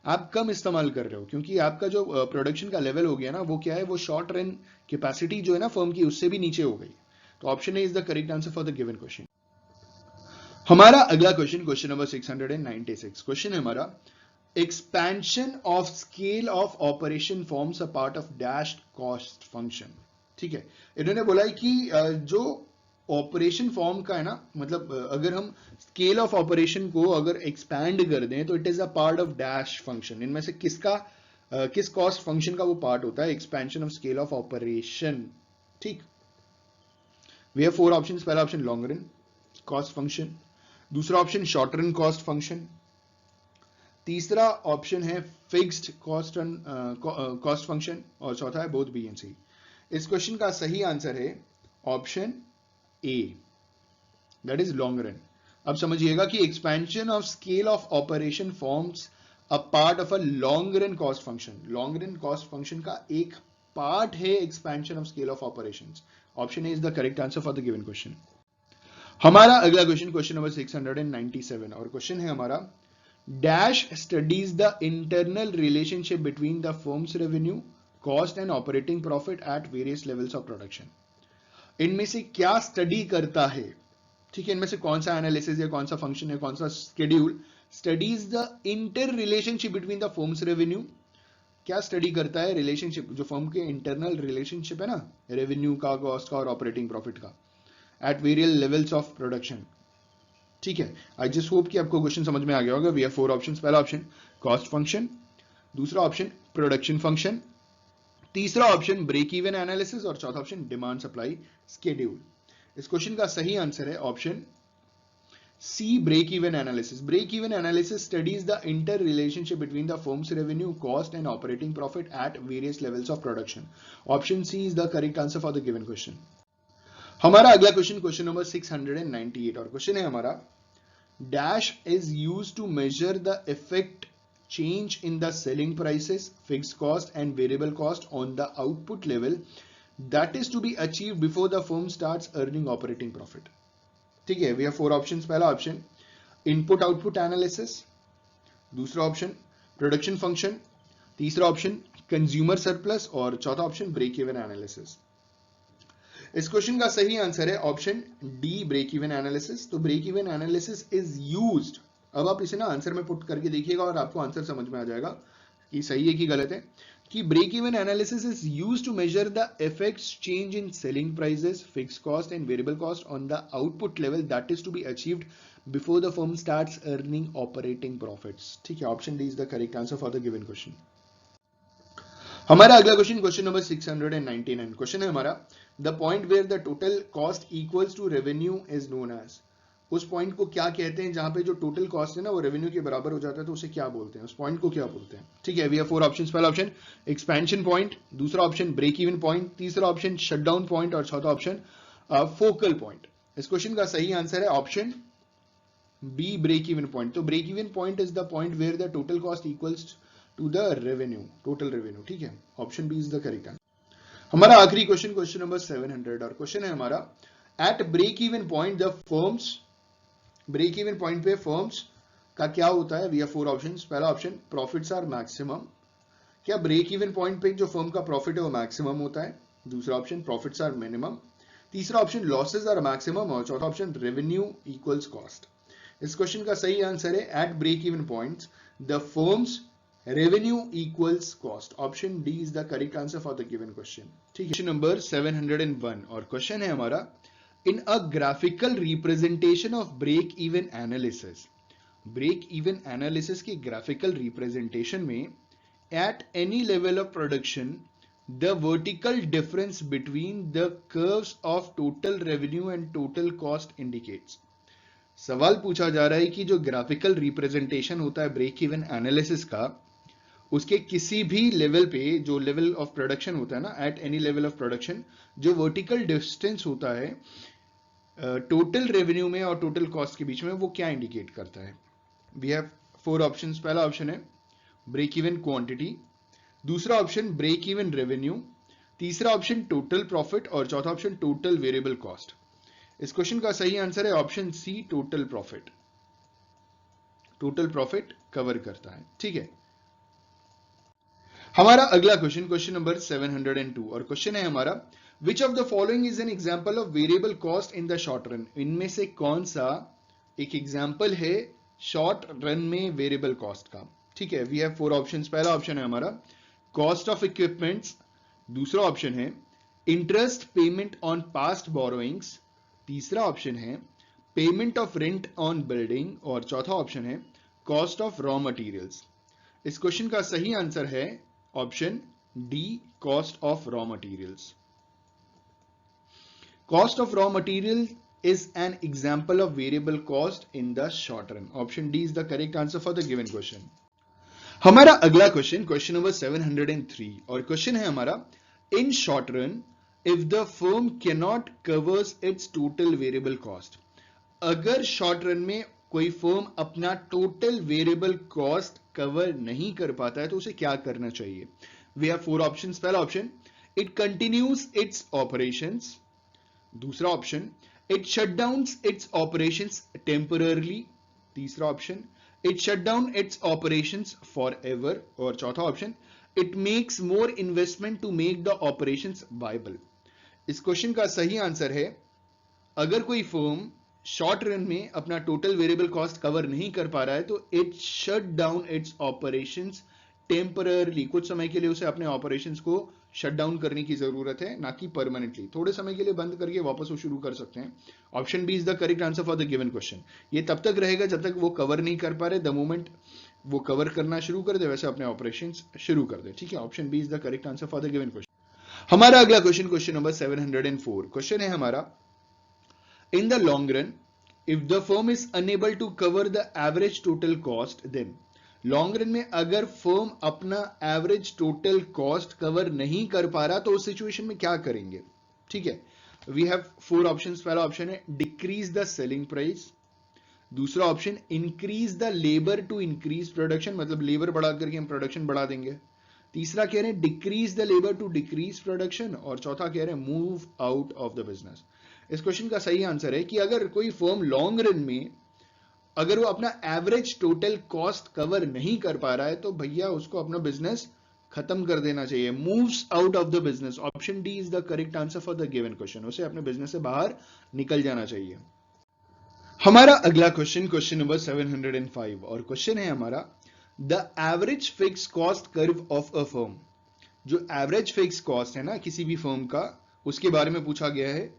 आप कम इस्तेमाल कर रहे हो क्योंकि आपका जो प्रोडक्शन का लेवल हो गया ना, वो क्या है, वो शॉर्ट रन कैपेसिटी जो है ना फर्म की, उससे भी नीचे हो गई। तो option A is the correct answer for the given question. हमारा अगला क्वेश्चन, क्वेश्चन नंबर 696, क्वेश्चन है हमारा, expansion of scale of operation forms a part of dashed cost function। ठीक है, इन्होंने बोला है कि जो ऑपरेशन फॉर्म का है ना, मतलब अगर हम स्केल ऑफ ऑपरेशन को अगर एक्सपैंड कर दें तो it is a part of dash function. इनमें से किसका किस कॉस्ट फंक्शन का वो पार्ट होता है, expansion of scale of operation. ठीक, वी हैव फोर ऑप्शंस। पहला option long run cost function, दूसरा option short run cost function, तीसरा ऑप्शन है फिक्स्ड कॉस्ट फंक्शन और चौथा है बोथ बी एंड सी। इस क्वेश्चन का सही आंसर है option A, that is long run. अब समझिएगा कि expansion of scale of operation forms a part of a long run cost function. Long run cost function का एक पार्ट है expansion of scale of operations. Option A is the correct answer for the given question. हमारा अगला क्वेश्चन, क्वेश्चन नंबर 697 और क्वेश्चन है हमारा, Dash studies the internal relationship between the firm's revenue, cost and operating profit at various levels of production। इनमें से क्या स्टडी करता है? ठीक है, इनमें से कौन सा एनालिसिस या कौन सा फंक्शन है, कौन सा schedule studies the inter relationship between the firm's revenue. क्या स्टडी करता है? रिलेशनशिप, जो फर्म के इंटरनल रिलेशनशिप है ना, रेवेन्यू का, कॉस्ट का और ऑपरेटिंग प्रॉफिट का, eight various levels of production. ठीक है, आई जस्ट होप कि आपको क्वेश्चन समझ में आ गया होगा। We have four options. पहला ऑप्शन कॉस्ट फंक्शन, दूसरा ऑप्शन प्रोडक्शन फंक्शन, तीसरा ऑप्शन ब्रेक इवन एनालिसिस और चौथा ऑप्शन डिमांड सप्लाई स्केड्यूल। इस क्वेश्चन का सही आंसर है option C, break even analysis. Break even analysis studies the inter relationship between the firm's revenue, cost and operating profit at various levels of production. Option C is the correct answer for the given question. हमारा अगला क्वेश्चन, क्वेश्चन नंबर 698 और क्वेश्चन है हमारा, dash is used to measure the effect change in the selling prices, fixed cost and variable cost on the output level that is to be achieved before the firm starts earning operating profit। ठीक है, we have four options। पहला ऑप्शन इनपुट आउटपुट एनालिसिस, दूसरा ऑप्शन प्रोडक्शन फंक्शन, तीसरा ऑप्शन कंज्यूमर सरप्लस और चौथा ऑप्शन ब्रेक इवन एनालिसिस। इस क्वेश्चन का सही आंसर है option D, break even analysis. तो break even analysis is used, अब आप इसे ना आंसर में पुट करके देखिएगा और आपको आंसर समझ में आ जाएगा कि सही है कि गलत है। कि break even analysis is used to measure the effects change in selling prices, fixed cost and variable cost on the output level that is to be achieved before the firm starts earning operating profits. ठीक है, option D is the correct answer for the given question. हमारा अगला क्वेश्चन, क्वेश्चन नंबर 699, क्वेश्चन है हमारा, the point where the total cost equals to revenue is known as. उस पॉइंट को क्या कहते हैं जहां पे जो टोटल कॉस्ट है ना वो रेवेन्यू के बराबर हो जाता है, तो उसे क्या बोलते हैं, उस पॉइंट को क्या बोलते हैं? ठीक है, वी हैव फोर ऑप्शंस। पहला ऑप्शन एक्सपेंशन पॉइंट, दूसरा ऑप्शन ब्रेक इवन पॉइंट, तीसरा ऑप्शन शटडाउन पॉइंट और चौथा ऑप्शन फोकल पॉइंट। इस क्वेश्चन का सही आंसर है option B, break even point. तो break even point is the point where the total cost equals to the revenue, total revenue. ठीक है, option B is the correct answer. हमारा आखिरी क्वेश्चन, क्वेश्चन नंबर 700 और क्वेश्चन है हमारा, at break even point the firm's, break even point पे फर्म्स का क्या होता है? We have four options. पहला ऑप्शन प्रॉफिट्स आर मैक्सिमम। क्या ब्रेक इवन पॉइंट पे जो फर्म का प्रॉफिट है वो मैक्सिमम होता है? दूसरा ऑप्शन प्रॉफिट्स आर मिनिमम, तीसरा ऑप्शन लॉसेस आर मैक्सिमम और चौथा ऑप्शन रेवेन्यू इक्वल्स कॉस्ट। इस क्वेश्चन का सही आंसर है at break even points the firm's revenue equals cost. Option D is the correct answer for the given question. ठीक है, क्वेश्चन नंबर 701 और क्वेश्चन है हमारा, in a graphical representation of break even analysis. Break even analysis की ग्राफिकल रिप्रेजेंटेशन में at any level of production the vertical difference between the curves of total revenue and total cost indicates. सवाल पूछा जा रहा है कि जो ग्राफिकल रिप्रेजेंटेशन होता है ब्रेक इवन एनालिसिस का, उसके किसी भी लेवल पे, जो लेवल ऑफ प्रोडक्शन होता है ना, at any level of production, जो वर्टिकल डिस्टेंस होता है टोटल रेवेन्यू में और टोटल कॉस्ट के बीच में, वो क्या इंडिकेट करता है? We have 4 options. पहला ऑप्शन है ब्रेक इवन क्वांटिटी, दूसरा ऑप्शन ब्रेक इवन रेवेन्यू, तीसरा ऑप्शन टोटल प्रॉफिट और चौथा ऑप्शन टोटल वेरिएबल कॉस्ट। इस क्वेश्चन का सही आंसर है option C, total profit. Total profit cover करता है, ठीक है। हमारा अगला क्वेश्चन, क्वेश्चन नंबर 702, और क्वेश्चन है हमारा which of the following is an example of variable cost in the short run. इनमें से कौन सा एक एग्जांपल है शॉर्ट रन में वेरिएबल कॉस्ट का, ठीक है। We have 4 options. पहला ऑप्शन है हमारा कॉस्ट ऑफ इक्विपमेंट्स, दूसरा ऑप्शन है interest payment on past borrowings, तीसरा ऑप्शन है payment of rent on building और चौथा ऑप्शन है कॉस्ट ऑफ रॉ मटेरियल्स। इस क्वेश्चन का सही आंसर है option D, cost of raw materials. Cost of raw material is an example of variable cost in the short run. Option D is the correct answer for the given question. हमारा अगला क्वेश्चन, क्वेश्चन नंबर 703, और क्वेश्चन है हमारा in short run if the firm can not covers it's total variable cost. अगर शॉर्ट रन में कोई फर्म अपना टोटल वेरिएबल कॉस्ट कवर नहीं कर पाता है तो उसे क्या करना चाहिए। We have 4 options. पहला option it continues its operations, दूसरा option it shut down its operations temporarily, तीसरा option it shut down its operations forever और चौथा option it makes more investment to make the operations viable. इस क्वेश्चन का सही आंसर है अगर कोई फर्म शॉर्ट रन में अपना टोटल वेरिएबल कॉस्ट कवर नहीं कर पा रहा है तो it shut down its operations temporarily. कुछ समय के लिए उसे अपने ऑपरेशंस को शट डाउन करने की जरूरत है, ना कि परमानेंटली। थोड़े समय के लिए बंद करके वापस वो शुरू कर सकते हैं। Option B is the correct answer for the given question. ये तब तक रहेगा जब तक वो कवर नहीं कर पा रहे। द मोमेंट वो कवर करना शुरू कर दे वैसे अपने ऑपरेशंस शुरू कर दे, ठीक है। Option B is the correct answer for the given question. हमारा अगला क्वेश्चन, क्वेश्चन नंबर 704, क्वेश्चन है हमारा in the long run if the firm is unable to cover the average total cost then। Long run में अगर फर्म अपना एवरेज टोटल कॉस्ट कवर नहीं कर पा रहा तो उस सिचुएशन में क्या करेंगे, ठीक है। We have 4 options. पहला ऑप्शन है डिक्रीज द सेलिंग प्राइस, दूसरा option increase the labour to increase production, मतलब लेबर बढ़ा करके हम प्रोडक्शन बढ़ा देंगे, तीसरा कह रहे हैं decrease the labour to decrease production और चौथा कह रहे हैं move out of the business. इस क्वेश्चन का सही आंसर है कि अगर कोई फर्म लॉन्ग रन में अगर वो अपना एवरेज टोटल कॉस्ट कवर नहीं कर पा रहा है तो भैया उसको अपना बिजनेस खत्म कर देना चाहिए, moves out of the business. Option D is the correct answer for the given question. उसे अपने बिजनेस से बाहर निकल जाना चाहिए। हमारा अगला क्वेश्चन, क्वेश्चन नंबर 705, और क्वेश्चन है हमारा the average fix cost curve of a firm. जो एवरेज फिक्स कॉस्ट है ना किसी भी फर्म का, उसके बारे में पूछा गया है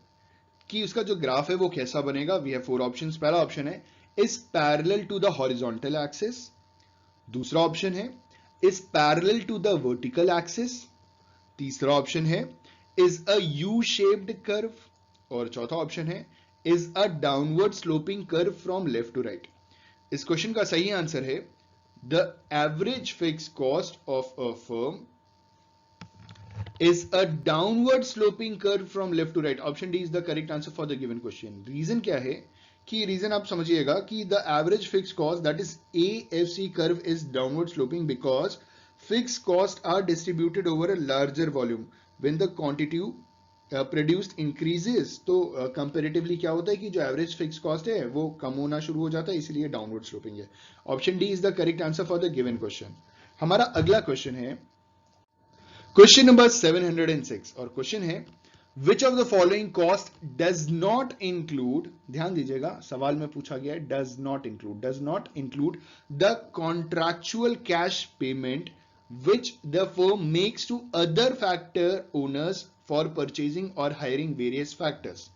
कि उसका जो ग्राफ है वो कैसा बनेगा। We have 4 options. पहला ऑप्शन है is parallel to the horizontal axis, दूसरा ऑप्शन है is parallel to the vertical axis, तीसरा ऑप्शन है is a U shaped curve और चौथा ऑप्शन है is a downward sloping curve from left to right. इस क्वेश्चन का सही आंसर है the average fix cost of a firm is a downward sloping curve from left to right. Option D is the correct answer for the given question. Reason क्या है कि रीजन आप समझिएगा कि the average fixed cost that is AFC curve is downward sloping because fixed costs are distributed over a larger volume when the quantity produced increases। तो comparatively क्या होता है कि जो average fixed cost है वो कम होना शुरू हो जाता है, इसलिए downward sloping है। Option D is the correct answer for the given question। हमारा अगला क्वेश्चन है क्वेश्चन नंबर 706, और क्वेश्चन है which of the following cost does not include, ध्यान दीजिएगा सवाल में पूछा गया है does not include the contractual cash payment which the firm makes to other factor owners for purchasing और हायरिंग वेरियस फैक्टर्स,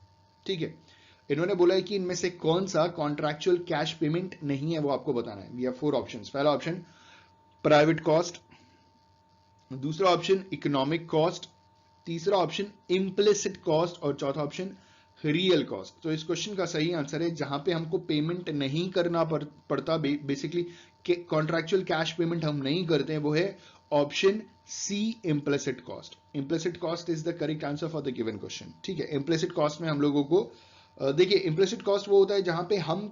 ठीक है। इन्होंने बोला है कि इनमें से कौन सा कॉन्ट्रैक्चुअल कैश पेमेंट नहीं है वो आपको बताना है। We have 4 options. पहला ऑप्शन प्राइवेट कॉस्ट, दूसरा ऑप्शन इकोनॉमिक कॉस्ट, तीसरा ऑप्शन इम्प्लिसिट कॉस्ट और चौथा ऑप्शन रियल कॉस्ट। तो इस क्वेश्चन का सही आंसर है जहां पे हमको पेमेंट नहीं करना पड़ता, बेसिकली कॉन्ट्रैक्चुअल कैश पेमेंट हम नहीं करते हैं, वो है option C implicit cost. Implicit cost is the correct answer for the given question, ठीक है। इम्प्लिसिट कॉस्ट में हम लोगों को देखिए इम्प्लिसिट कॉस्ट वो होता है जहां पे हम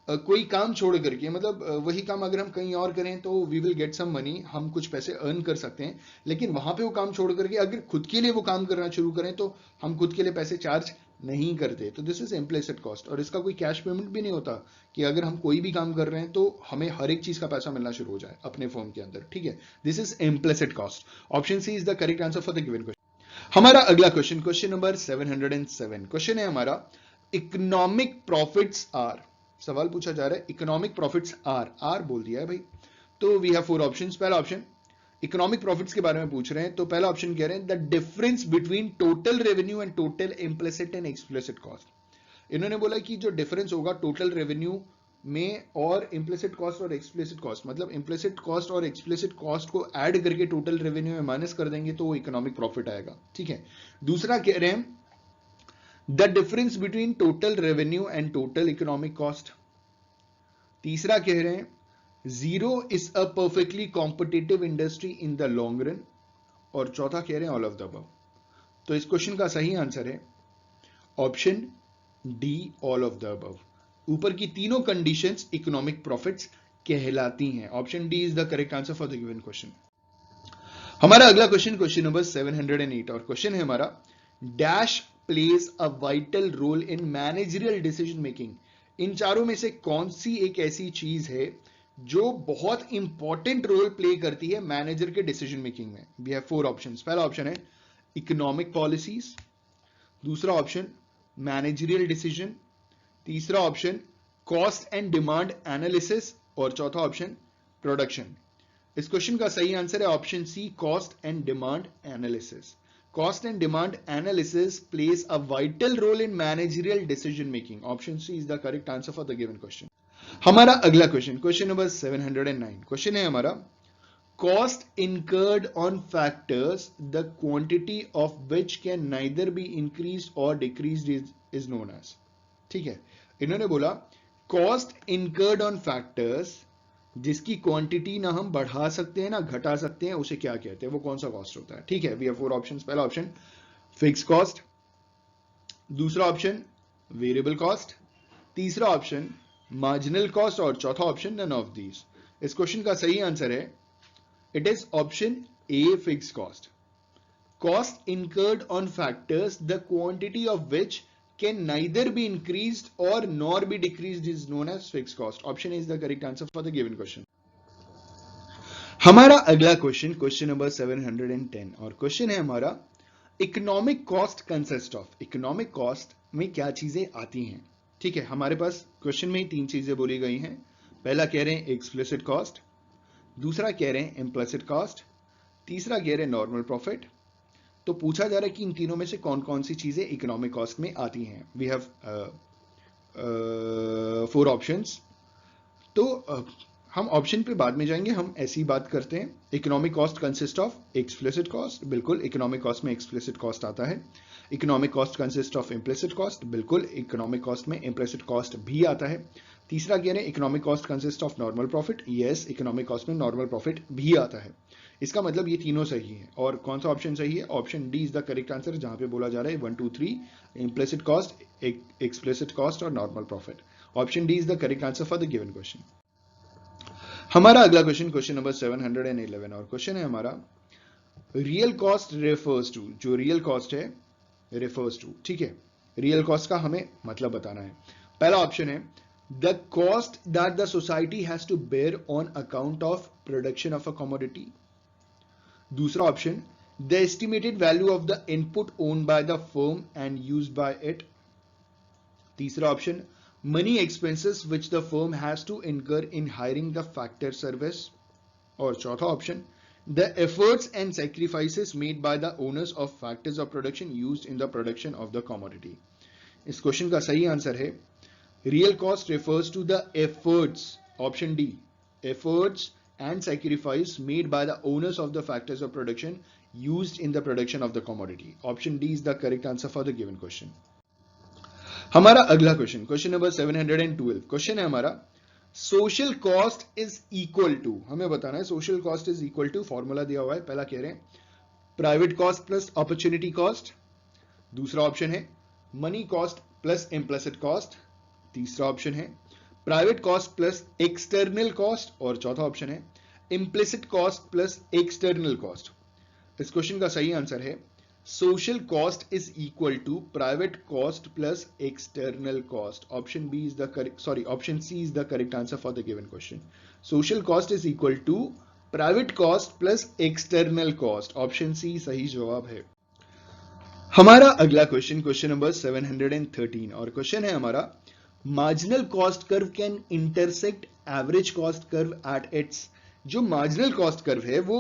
कोई काम छोड़ करके, मतलब वही काम अगर हम कहीं और करें तो we will get some money, हम कुछ पैसे अर्न कर सकते हैं, लेकिन वहां पे वो काम छोड़ करके अगर खुद के लिए वो काम करना शुरू करें तो हम खुद के लिए पैसे चार्ज नहीं करते, तो दिस इज इम्प्लिसिट कॉस्ट। और इसका कोई कैश पेमेंट भी नहीं होता कि अगर हम कोई भी काम कर रहे हैं तो हमें हर एक चीज का पैसा मिलना शुरू हो जाए अपने फोन के अंदर, ठीक है। This is implicit cost. Option C is the correct answer for the given question. हमारा अगला क्वेश्चन, क्वेश्चन नंबर 707, क्वेश्चन है हमारा इकोनॉमिक प्रॉफिट्स आर। सवाल पूछा जा रहा है इकोनॉमिक प्रॉफिट्स आर बोल दिया है भाई। तो वी हैव 4 ऑप्शंस। पहला ऑप्शन इकोनॉमिक प्रॉफिट्स के बारे में पूछ रहे हैं, तो पहला ऑप्शन कह रहे हैं the difference between total revenue and total implicit and explicit cost. इन्होंने बोला कि जो डिफरेंस होगा टोटल रेवेन्यू में और इम्प्लिसिट कॉस्ट और एक्सप्लिसिट कॉस्ट, मतलब इम्प्लिसिट कॉस्ट और एक्सप्लिसिट कॉस्ट को ऐड करके टोटल रेवेन्यू में माइनस कर देंगे तो वो इकोनॉमिक प्रॉफिट आएगा, ठीक है। दूसरा कह रहे हैं the difference between total revenue and total economic cost. तीसरा कह रहे हैं zero is a perfectly competitive industry in the long run. और चौथा कह रहे हैं ऑल ऑफ द अबव। तो इस क्वेश्चन का सही आंसर है option D, all of the above. ऊपर की तीनों कंडीशंस इकोनॉमिक प्रॉफिट्स कहलाती हैं। Option D is the correct answer for the given question. हमारा अगला क्वेश्चन, क्वेश्चन नंबर 708, और क्वेश्चन है हमारा dash plays a vital role in managerial decision making. इन चारों में से कौन सी एक ऐसी चीज है जो बहुत इंपॉर्टेंट रोल प्ले करती है मैनेजर के डिसीजन मेकिंग में। We have 4 options. पहला ऑप्शन है इकोनॉमिक पॉलिसीज, दूसरा ऑप्शन मैनेजरियल डिसीजन, तीसरा option cost and demand analysis, और चौथा ऑप्शन प्रोडक्शन। इस क्वेश्चन का सही आंसर है option C, cost and demand analysis. Cost and demand analysis plays a vital role in managerial decision making. Option C is the correct answer for the given question. हमारा अगला क्वेश्चन, क्वेश्चन नंबर 709, क्वेश्चन है हमारा cost incurred on factors the quantity of which can neither be increase और डिक्रीज इज नोन एज। ठीक है, इन्होंने बोला कॉस्ट इनकर्ड ऑन फैक्टर्स जिसकी क्वांटिटी ना हम बढ़ा सकते हैं ना घटा सकते हैं, उसे क्या कहते हैं, वो कौन सा कॉस्ट होता है। ठीक है, वी हैव 4 ऑप्शंस। पहला ऑप्शन फिक्स कॉस्ट, दूसरा ऑप्शन वेरिएबल कॉस्ट, तीसरा ऑप्शन मार्जिनल कॉस्ट, और चौथा ऑप्शन नन ऑफ दीज। इस क्वेश्चन का सही आंसर है it is option A, fix cost. Cost incurred on factors the quantity of which can neither be increased or nor be decreased is known as fixed cost. Option A is the correct answer for the given question. हमारा अगला क्वेश्चन, क्वेश्चन नंबर 710, और क्वेश्चन है हमारा economic cost consist of. Economic cost में क्या चीजें आती हैं। ठीक है, हमारे पास क्वेश्चन में ही 3 चीजें बोली गई हैं। पहला कह रहे हैं एक्सप्लिसिट कॉस्ट, दूसरा कह रहे हैं इम्प्लिसिट कॉस्ट, तीसरा कह रहे हैं नॉर्मल प्रॉफिट। तो पूछा जा रहा है कि इन तीनों में से कौन कौन सी चीजें इकोनॉमिक कॉस्ट में आती हैं। We have 4 options. तो हम ऑप्शन पे बाद में जाएंगे, हम ऐसी बात करते हैं। Economic cost consist of explicit cost, बिल्कुल इकोनॉमिक कॉस्ट में एक्सप्लिसिट कॉस्ट आता है। Economic cost consist of implicit cost, बिल्कुल इकोनॉमिक कॉस्ट में इम्प्लिसिट कॉस्ट भी आता है। तीसरा कह रहे हैं economic cost consist of normal profit, yes economic cost में नॉर्मल प्रॉफिट भी आता है। इसका मतलब ये तीनों सही है। और कौन सा ऑप्शन सही है, option D is the correct answer, जहां पे बोला जा रहा है 1 2 3 इम्प्लिसिट कॉस्ट, एक्सप्लिसिट कॉस्ट और normal profit. Option D is the correct answer for the given question. हमारा अगला क्वेश्चन, क्वेश्चन नंबर 711, और क्वेश्चन है हमारा रियल कॉस्ट रेफर्स टू। जो रियल कॉस्ट है रेफर्स टू, ठीक है, रियल कॉस्ट का हमें मतलब बताना है। पहला ऑप्शन है the cost that the society has to bear on account of production of a commodity. दूसरा option the estimated value of the input owned by the firm and used by it. तीसरा option money expenses which the firm has to incur in hiring the factor service. और चौथा option the efforts and sacrifices made by the owners of factors of production used in the production of the commodity. इस क्वेश्चन का सही आंसर है real cost refers to the efforts, option D, efforts and sacrifice made by the owners of the factors of production used in the production of the commodity. Option D is the correct answer for the given question. हमारा अगला क्वेश्चन, क्वेश्चन नंबर 712, क्वेश्चन है हमारा social cost is equal to. हमें बताना है social cost is equal to, formula दिया हुआ है। पहला कह रहे हैं private cost plus opportunity cost, दूसरा ऑप्शन है money cost plus implicit cost, तीसरा ऑप्शन है private cost plus external cost, और चौथा ऑप्शन है implicit cost plus external cost. इस क्वेश्चन का सही आंसर है social cost is equal to private cost plus external cost. Option B is the correct, sorry option C is the correct answer for the given question. Social cost is equal to private cost plus external cost. Option C सही जवाब है। हमारा अगला क्वेश्चन, क्वेश्चन नंबर 713, और क्वेश्चन है हमारा marginal cost curve can intersect average cost curve at it's. जो मार्जिनल कॉस्ट कर्व है वो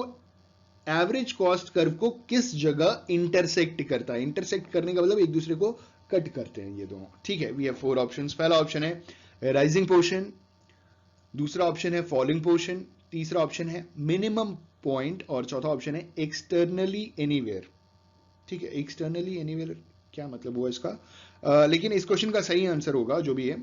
एवरेज कॉस्ट कर्व को किस जगह इंटरसेक्ट करता है? इंटरसेक्ट करने का मतलब एक दूसरे को कट करते हैं ये दोनों, ठीक है। We have 4 options. पहला ऑप्शन है राइजिंग पोर्शन, दूसरा ऑप्शन है फॉलिंग पोर्शन, तीसरा ऑप्शन है मिनिमम पॉइंट, और चौथा ऑप्शन है एक्सटर्नली एनीवेयर। ठीक है, एक्सटर्नली एनीवेयर क्या मतलब हुआ इसका? लेकिन इस क्वेश्चन का सही आंसर होगा जो भी है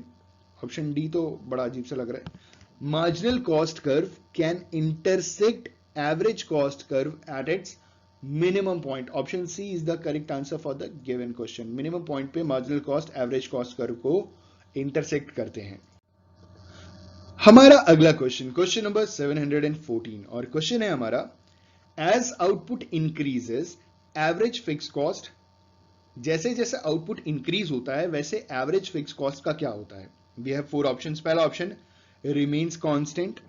ऑप्शन डी। तो बड़ा अजीब सा लग रहा है। Marginal cost curve can intersect average cost curve at its minimum point. Option C is the correct answer for the given question. Minimum point पे marginal cost average cost curve को इंटरसेक्ट करते हैं। हमारा अगला क्वेश्चन, क्वेश्चन नंबर 714, और क्वेश्चन है हमारा as output increases average fix cost. जैसे जैसे आउटपुट इंक्रीज होता है वैसे एवरेज फिक्स कॉस्ट का क्या होता है? We have 4 options. पहला ऑप्शन रिमेन्स कांस्टेंट,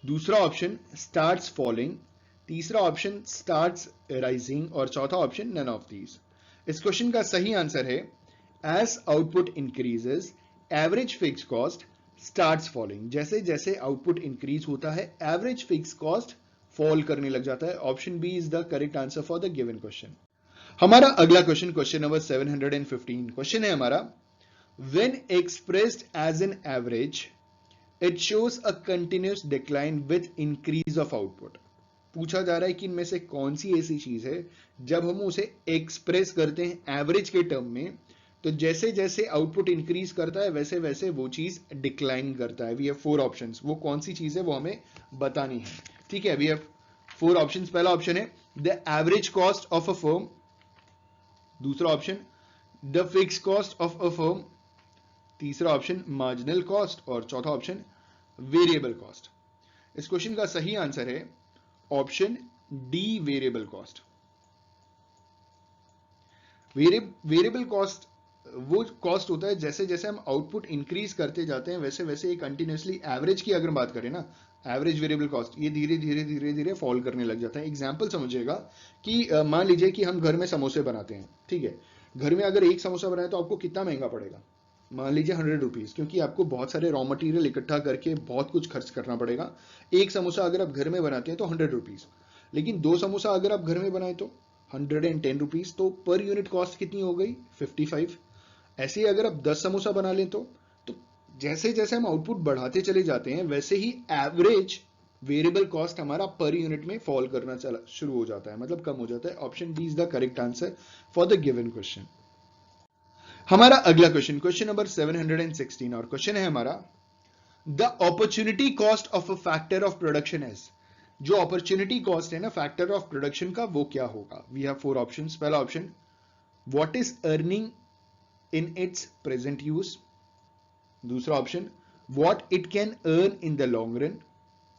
दूसरा ऑप्शन स्टार्ट्स फॉलिंग, तीसरा ऑप्शन स्टार्ट्स राइजिंग, और चौथा ऑप्शन नन ऑफ दीज। इस क्वेश्चन का सही आंसर है as output increases average fix cost starts falling. जैसे जैसे आउटपुट इंक्रीज होता है एवरेज फिक्स कॉस्ट फॉल करने लग जाता है। Option B is the correct answer for the given question. हमारा अगला क्वेश्चन, क्वेश्चन नंबर 715, क्वेश्चन है हमारा when expressed as an average it shows a continuous decline with increase of output. पूछा जा रहा है कि इनमें से कौन सी ऐसी चीज है जब हम उसे एक्सप्रेस करते हैं एवरेज के टर्म में तो जैसे जैसे आउटपुट इंक्रीज करता है वैसे वैसे वो चीज डिक्लाइन करता है। We have 4 options. वो कौन सी चीज है वो हमें बतानी है, ठीक है। We have 4 options. पहला ऑप्शन है the average cost of a firm, दूसरा option the fix cost of a firm, तीसरा ऑप्शन मार्जिनल कॉस्ट, और चौथा ऑप्शन वेरिएबल कॉस्ट। इस क्वेश्चन का सही आंसर है option D variable cost. Variable cost वो कॉस्ट होता है जैसे जैसे हम आउटपुट इंक्रीज करते जाते हैं वैसे वैसे ये कंटिन्यूसली एवरेज की अगर बात करें ना, एवरेज वेरिएबल कॉस्ट ये धीरे धीरे धीरे धीरे फॉल करने लग जाता है। एग्जांपल समझिएगा कि मान लीजिए कि हम घर में समोसे बनाते हैं, ठीक है। घर में अगर एक समोसा बनाए तो आपको कितना महंगा पड़ेगा? मान लीजिए 100 रुपीज, क्योंकि आपको बहुत सारे रॉ मटेरियल इकट्ठा करके बहुत कुछ खर्च करना पड़ेगा। एक समोसा अगर आप घर में बनाते हैं तो 100 रुपीज, लेकिन 2 समोसा अगर आप घर में बनाए तो 110 रुपीज, तो पर यूनिट कॉस्ट कितनी हो गई? 55। ऐसे ही अगर आप 10 समोसा बना लें तो जैसे जैसे हम आउटपुट बढ़ाते चले जाते हैं वैसे ही एवरेज वेरिएबल कॉस्ट हमारा पर यूनिट में फॉल करना शुरू हो जाता है, मतलब कम हो जाता है। Option D is the correct answer for the given question. हमारा अगला क्वेश्चन, क्वेश्चन नंबर 716, और क्वेश्चन है हमारा the opportunity cost of a factor of production is. जो अपॉर्चुनिटी कॉस्ट है ना फैक्टर ऑफ प्रोडक्शन का, वो क्या होगा? We have 4 options. पहला option what is earning in its present use, दूसरा option what it can earn in the long run,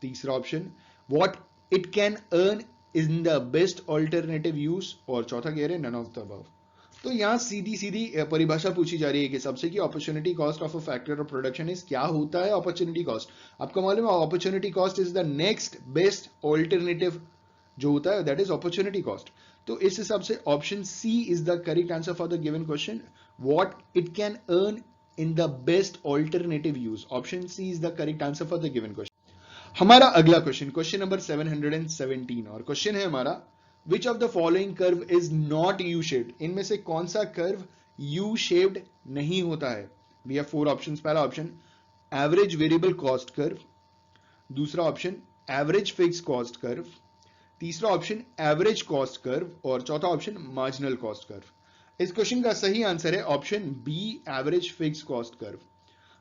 तीसरा option what it can earn in the best alternative use, और चौथा कह रहे हैं none of the above। तो यहां सीधी सीधी परिभाषा पूछी जा रही है कि सबसे की opportunity cost of a factor of production is क्या होता है? अपॉर्चुनिटी कॉस्ट आपको मालूम है, opportunity cost is the next best alternative जो होता है, दैट इज अपॉर्चुनिटी कॉस्ट। तो इस हिसाब से option C is the correct answer for the given question, what it can earn in the best alternative use। Option C is the correct answer for the given question. हमारा अगला क्वेश्चन, क्वेश्चन नंबर 717, और क्वेश्चन है हमारा which of the following curve is not U-shaped। इनमें से कौन सा कर्व U-shaped नहीं होता है? we have 4 options. पहला option average variable cost curve, दूसरा option average fix cost curve, तीसरा ऑप्शन एवरेज कॉस्ट कर्व, और चौथा ऑप्शन मार्जिनल कॉस्ट कर्व। इस क्वेश्चन का सही आंसर है option B average fix cost curve.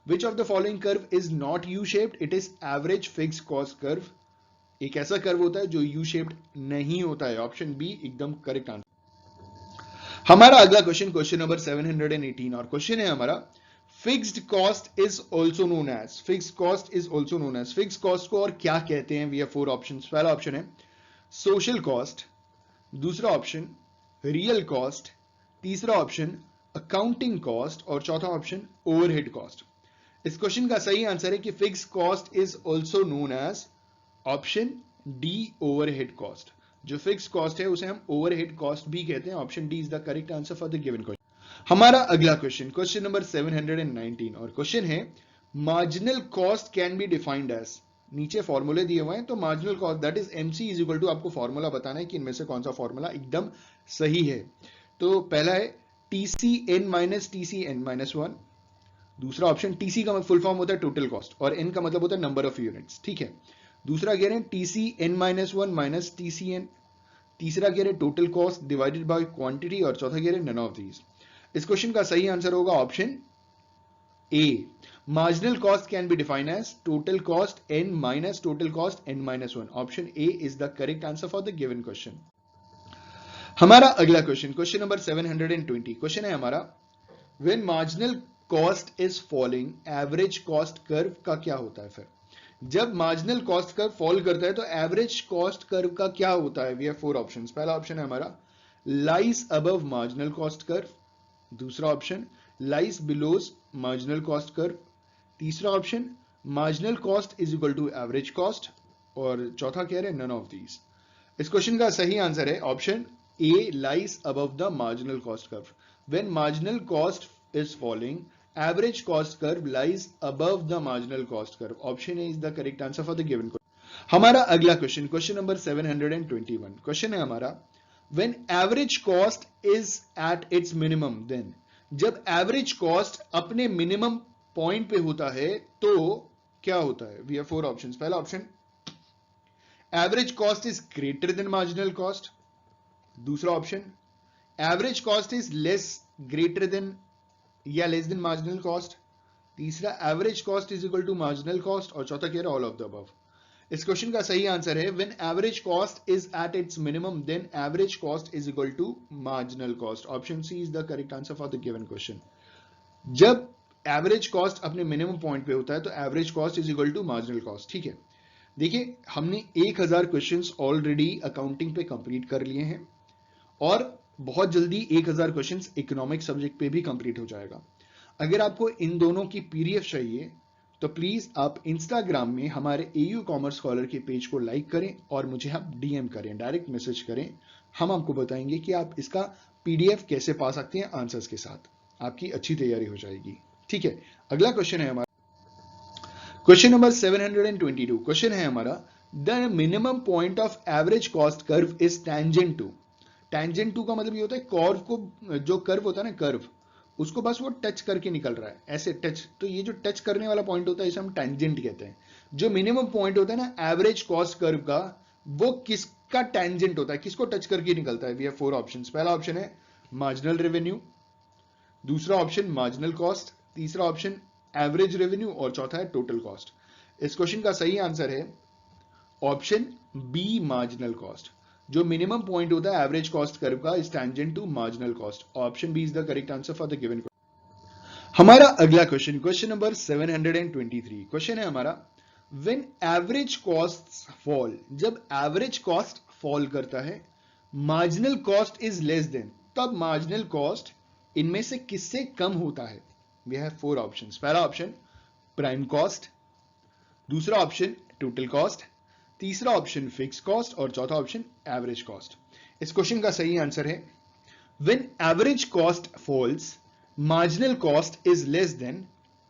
Which of the following curve is not U shaped? It is average fix cost curve. एक ऐसा कर्व होता है जो यू शेप्ड नहीं होता है। ऑप्शन बी एकदम करेक्ट आंसर। हमारा अगला क्वेश्चन, क्वेश्चन नंबर 718, और क्वेश्चन है हमारा fixed cost is also known as, fixed cost is also known as, fixed cost को और क्या कहते हैं? We have 4 options. पहला ऑप्शन है सोशल कॉस्ट, दूसरा ऑप्शन रियल कॉस्ट, तीसरा ऑप्शन अकाउंटिंग कॉस्ट और चौथा ऑप्शन ओवरहेड कॉस्ट। इस क्वेश्चन का सही आंसर है कि fixed cost is also known as option D overhead cost. जो फिक्स्ड कॉस्ट है उसे हम ओवरहेड कॉस्ट भी कहते हैं। Option D is the correct answer for the given question. हमारा अगला क्वेश्चन, क्वेश्चन नंबर 719 और क्वेश्चन है marginal cost can be defined as. नीचे फॉर्मूले दिए हुए हैं, तो marginal cost that is MC is equal to, आपको फॉर्मूला बताना है कि इनमें से कौन सा फॉर्मूला एकदम सही है। तो पहला है TC N minus TC N minus one, दूसरा ऑप्शन टीसी का फुल फॉर्म होता है टोटल कॉस्ट और एन का मतलब होता है नंबर ऑफ यूनिट्स, ठीक है। दूसरा कह रहे हैं TC N minus one minus TC N, तीसरा कह रहे हैं total cost divided by quantity और चौथा कह रहे हैं नन ऑफ दीज। इस क्वेश्चन का सही आंसर होगा option A, marginal cost can be defined as total cost n minus total cost n minus 1. Option A is the correct answer for the given question. हमारा अगला क्वेश्चन, क्वेश्चन नंबर 720, क्वेश्चन है हमारा when marginal cost is falling average cost curve का क्या होता है? फिर जब मार्जिनल कॉस्ट कर्व फॉल करता है तो एवरेज कॉस्ट कर्व का क्या होता है? We have 4 options. पहला ऑप्शन है हमारा lies above marginal cost curve, दूसरा option lies below marginal cost curve, तीसरा option marginal cost is equal to average cost और चौथा कह रहे हैं नन ऑफ दीज। इस क्वेश्चन का सही आंसर है option A, lies above the marginal cost curve. When marginal cost is falling average cost curve lies above the marginal cost curve. Option A is the correct answer for the given question. हमारा अगला क्वेश्चन, क्वेश्चन नंबर 721, क्वेश्चन है हमारा when average cost is at its minimum then, जब एवरेज कॉस्ट अपने मिनिमम पॉइंट पे होता है तो क्या होता है? We have 4 options. पहला option average cost is greater than marginal cost, दूसरा option average cost is less greater than या लेस देन मार्जिनल कॉस्ट, तीसरा average cost is equal to marginal cost और चौथा कह रहा है ऑल ऑफ द अबव। इस क्वेश्चन का सही आंसर है when average cost is at its minimum then average cost is equal to marginal cost. Option C is the correct answer for the given question. जब एवरेज कॉस्ट अपने मिनिमम पॉइंट पे होता है तो average cost is equal to marginal cost, ठीक है। देखिए हमने 1000 क्वेश्चंस ऑलरेडी अकाउंटिंग पे कंप्लीट कर लिए हैं और बहुत जल्दी 1000 क्वेश्चंस इकोनॉमिक सब्जेक्ट पे भी कंप्लीट हो जाएगा। अगर आपको इन दोनों की पीडीएफ चाहिए तो प्लीज आप इंस्टाग्राम में हमारे एयू कॉमर्स स्कॉलर के पेज को लाइक करें और मुझे आप डीएम करें, डायरेक्ट मैसेज करें। हम आपको बताएंगे कि आप इसका पीडीएफ कैसे पा सकते हैं आंसर्स के साथ, आपकी अच्छी तैयारी हो जाएगी, ठीक है। अगला क्वेश्चन है हमारा क्वेश्चन नंबर 722, क्वेश्चन है हमारा the minimum point of average cost curve is tangent to. Tangent to का मतलब ये होता है कर्व को, जो कर्व होता है ना कर्व, उसको बस वो टच करके निकल रहा है, ऐसे टच। तो ये जो टच करने वाला पॉइंट होता है इसे हम टेंजेंट कहते हैं। जो मिनिमम पॉइंट होता है ना एवरेज कॉस्ट कर्व का, वो किसका टेंजेंट होता है, किसको टच करके निकलता है? We have 4 options. पहला ऑप्शन है मार्जिनल रेवेन्यू, दूसरा ऑप्शन मार्जिनल कॉस्ट, तीसरा ऑप्शन एवरेज रेवेन्यू और चौथा है टोटल कॉस्ट। इस क्वेश्चन का सही आंसर है ऑप्शन बी, मार्जिनल कॉस्ट। जो मिनिमम पॉइंट होता है एवरेज कॉस्ट कर्व का is tangent to marginal cost. Option B is the correct answer for the given question. हमारा अगला क्वेश्चन, क्वेश्चन नंबर 723, क्वेश्चन है हमारा व्हेन एवरेज कॉस्ट फॉल, जब एवरेज कॉस्ट फॉल करता है marginal cost is less than, तब मार्जिनल कॉस्ट इनमें से किससे कम होता है? We have 4 options. पहला ऑप्शन प्राइम कॉस्ट, दूसरा ऑप्शन टोटल कॉस्ट, तीसरा ऑप्शन फिक्स कॉस्ट और चौथा ऑप्शन एवरेज कॉस्ट। इस क्वेश्चन का सही आंसर है when average cost falls marginal cost is less than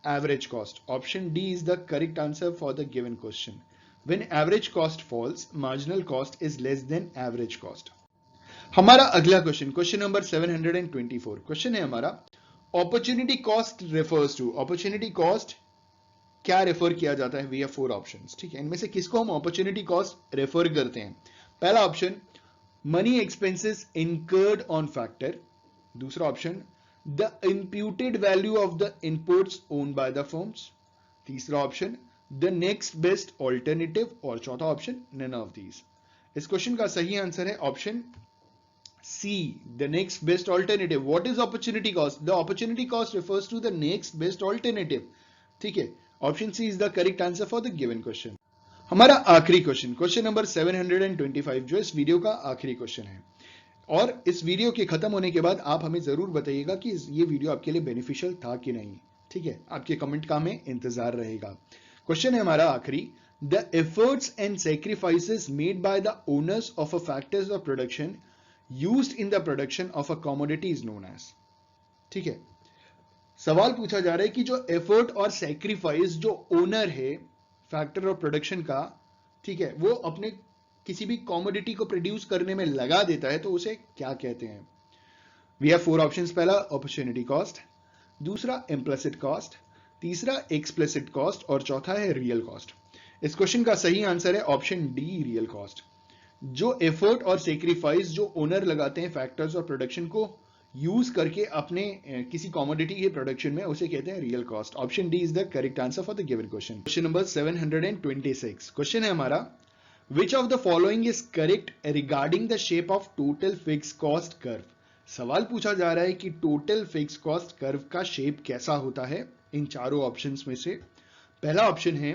average cost. Option D is the correct answer for the given question. When average cost falls marginal cost is less than average cost. हमारा अगला क्वेश्चन, क्वेश्चन नंबर 724, क्वेश्चन है हमारा opportunity cost refers to. Opportunity cost क्या रेफर किया जाता है? वी हैव 4 ऑप्शंस, ठीक है। इनमें से किसको हम अपॉर्चुनिटी कॉस्ट रेफर करते हैं? पहला option money expenses incurred on factor, दूसरा option the imputed value of the inputs owned by the firms, तीसरा option the next best alternative और चौथा ऑप्शन नन ऑफ दीज। इस क्वेश्चन का सही आंसर है option C, the next best alternative. What is opportunity cost? The opportunity cost refers to the next best alternative. ठीक है, option C is the correct answer for the given question. हमारा आखिरी क्वेश्चन, क्वेश्चन नंबर 725, जो इस वीडियो का आखिरी क्वेश्चन है. और इस वीडियो के खत्म होने के बाद आप हमें जरूर बताइएगा कि ये वीडियो आपके लिए बेनिफिशियल था कि नहीं. ठीक है, आपके कमेंट का हमें इंतजार रहेगा. क्वेश्चन है हमारा आखिरी. The efforts and sacrifices made by the owners of a factors of production used in the production of a commodity is known as. ठीक है, सवाल पूछा जा रहा है कि जो एफर्ट और सेक्रीफाइस जो ओनर है फैक्टर ऑफ प्रोडक्शन का, ठीक है, वो अपने किसी भी कॉमोडिटी को प्रोड्यूस करने में लगा देता है, तो उसे क्या कहते हैं? We have 4 options. पहला अपॉर्चुनिटी कॉस्ट, दूसरा इम्प्लिसिट कॉस्ट, तीसरा एक्सप्लिसिट कॉस्ट और चौथा है रियल कॉस्ट. इस क्वेश्चन का सही आंसर है ऑप्शन डी, रियल कॉस्ट. जो एफर्ट और सेक्रीफाइस जो ओनर लगाते हैं फैक्टर्स और प्रोडक्शन को यूज करके अपने किसी कॉमोडिटी के प्रोडक्शन में, उसे कहते हैं real cost. Option D is the correct answer for the given question. Question number 726. Question है हमारा, which of the following is correct regarding the shape of total fix cost curve. सवाल पूछा जा रहा है कि टोटल फिक्स कॉस्ट कर्व का शेप कैसा होता है इन चारों ऑप्शंस में से. पहला ऑप्शन है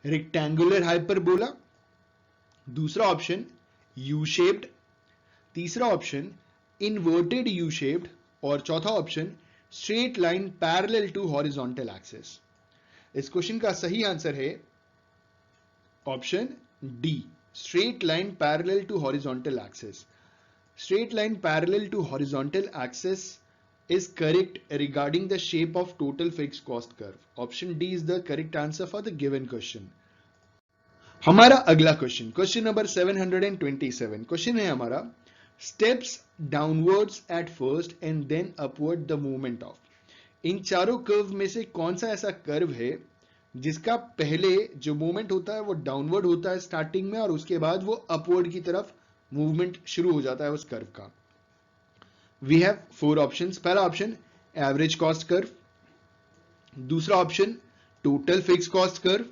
रेक्टेंगुलर हाइपरबोला, दूसरा ऑप्शन यू शेप्ड, तीसरा ऑप्शन इन्वर्टेड यू शेप्ड और चौथा option straight line parallel to horizontal axis. इस क्वेश्चन का सही आंसर है option D, straight line parallel to horizontal axis. Straight line parallel to horizontal axis is correct regarding the shape of total fixed cost curve. Option D is the correct answer for the given question. हमारा अगला क्वेश्चन, क्वेश्चन नंबर 727. क्वेश्चन है हमारा, steps downwards at first and then upward the movement of. इन चारों कर्व में से कौन सा ऐसा कर्व है जिसका पहले जो मूवमेंट होता है वो डाउनवर्ड होता है स्टार्टिंग में और उसके बाद वो अपवर्ड की तरफ मूवमेंट शुरू हो जाता है उस कर्व का. We have 4 options. पहला ऑप्शन एवरेज कॉस्ट कर्व, दूसरा option total fix cost curve,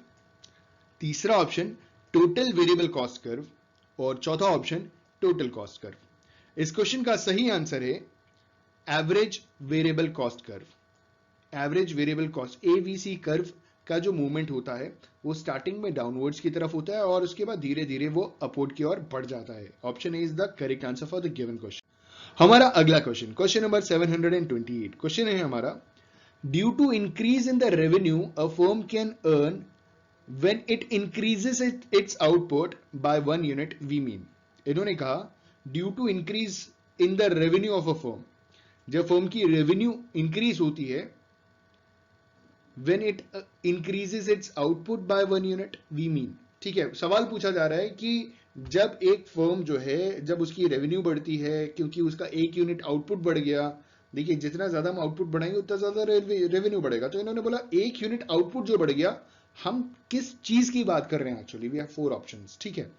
तीसरा option total variable cost curve और चौथा ऑप्शन टोटल कॉस्ट कर्व. इस क्वेश्चन का सही आंसर है average variable cost curve. Average variable cost AVC curve का जो मूवमेंट होता है वो स्टार्टिंग में डाउनवर्ड्स की तरफ होता है और उसके बाद धीरे धीरे वो अपवर्ड की ओर बढ़ जाता है. Option A is the correct answer for the given question. हमारा अगला क्वेश्चन, क्वेश्चन नंबर 728. क्वेश्चन है हमारा, due to increase in the revenue a firm can earn when it increases its output by 1 unit we mean. इन्होंने कहा due to increase in the revenue of a firm, जब फर्म की रेवेन्यू इंक्रीज होती है, when it increases its output by 1 unit we mean. ठीक है, सवाल पूछा जा रहा है कि जब एक फर्म जो है, जब उसकी रेवेन्यू बढ़ती है क्योंकि उसका 1 यूनिट आउटपुट बढ़ गया, देखिए जितना ज्यादा हम आउटपुट बढ़ाएंगे उतना ज्यादा रेवेन्यू बढ़ेगा. तो इन्होंने बोला 1 यूनिट आउटपुट जो बढ़ गया, हम किस चीज की बात कर रहे हैं? Actually we have 4 options. ठीक है,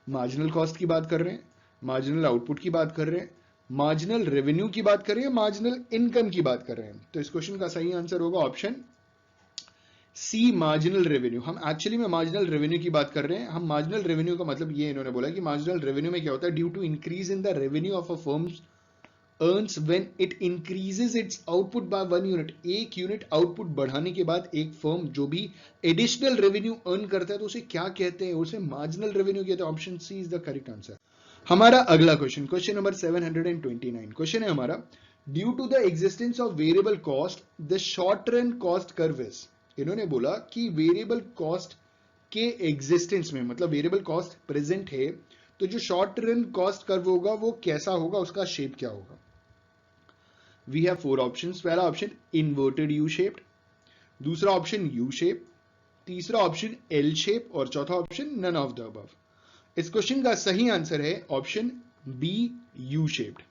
मार्जिनल कॉस्ट की बात कर रहे हैं, मार्जिनल आउटपुट की बात कर रहे हैं, मार्जिनल रेवेन्यू की बात कर रहे हैं, मार्जिनल इनकम की बात कर रहे हैं. तो इस क्वेश्चन का सही आंसर होगा ऑप्शन सी, मार्जिनल रेवेन्यू. हम एक्चुअली में मार्जिनल रेवेन्यू की बात कर रहे हैं. हम मार्जिनल रेवेन्यू का मतलब ये इन्होंने बोला कि मार्जिनल रेवेन्यू में क्या होता है, due to increase in the revenue of a firm earns when it increases its output by 1 unit. 1 unit output बढ़ाने के बाद एक फर्म जो भी एडिशनल रेवेन्यू अर्न करता है तो उसे क्या कहते हैं? उसे मार्जिनल रेवेन्यू कहते हैं. Option C is the correct answer. हमारा अगला क्वेश्चन, क्वेश्चन नंबर 729. क्वेश्चन है हमारा, due to the existence of variable cost the short run cost curve is. इन्होंने बोला कि वेरिएबल कॉस्ट के एग्जिस्टेंस में, मतलब वेरिएबल कॉस्ट प्रेजेंट है, तो जो शॉर्ट रन कॉस्ट कर्व होगा वो कैसा होगा, उसका शेप क्या होगा? We have 4 options. पहला ऑप्शन इन्वर्टेड यू शेप्ड, दूसरा ऑप्शन यू शेप, तीसरा ऑप्शन एल शेप और चौथा option none of the above. इस क्वेश्चन का सही आंसर है option B, U shaped.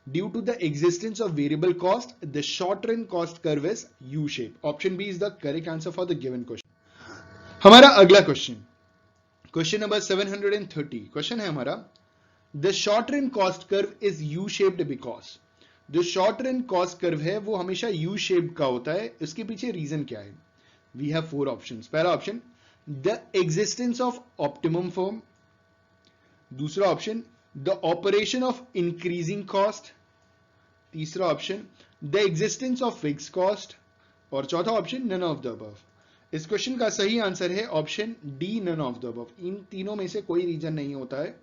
Due to the existence of variable cost, the short run cost curve is U-shape. Option B is the correct answer for the given question. हमारा अगला क्वेश्चन, क्वेश्चन नंबर 730. क्वेश्चन है हमारा, the short run cost curve is U-shaped because. जो short run cost curve है वो हमेशा U-shaped का होता है. इसके पीछे रीजन क्या है? We have 4 options. पहला option the existence of optimum form, दूसरा option the operation of increasing cost, तीसरा option the existence of fix cost, और चौथा option none of the above. इस क्वेश्चन का सही आंसर है option D, none of the above. इन तीनों में से कोई रीजन नहीं होता है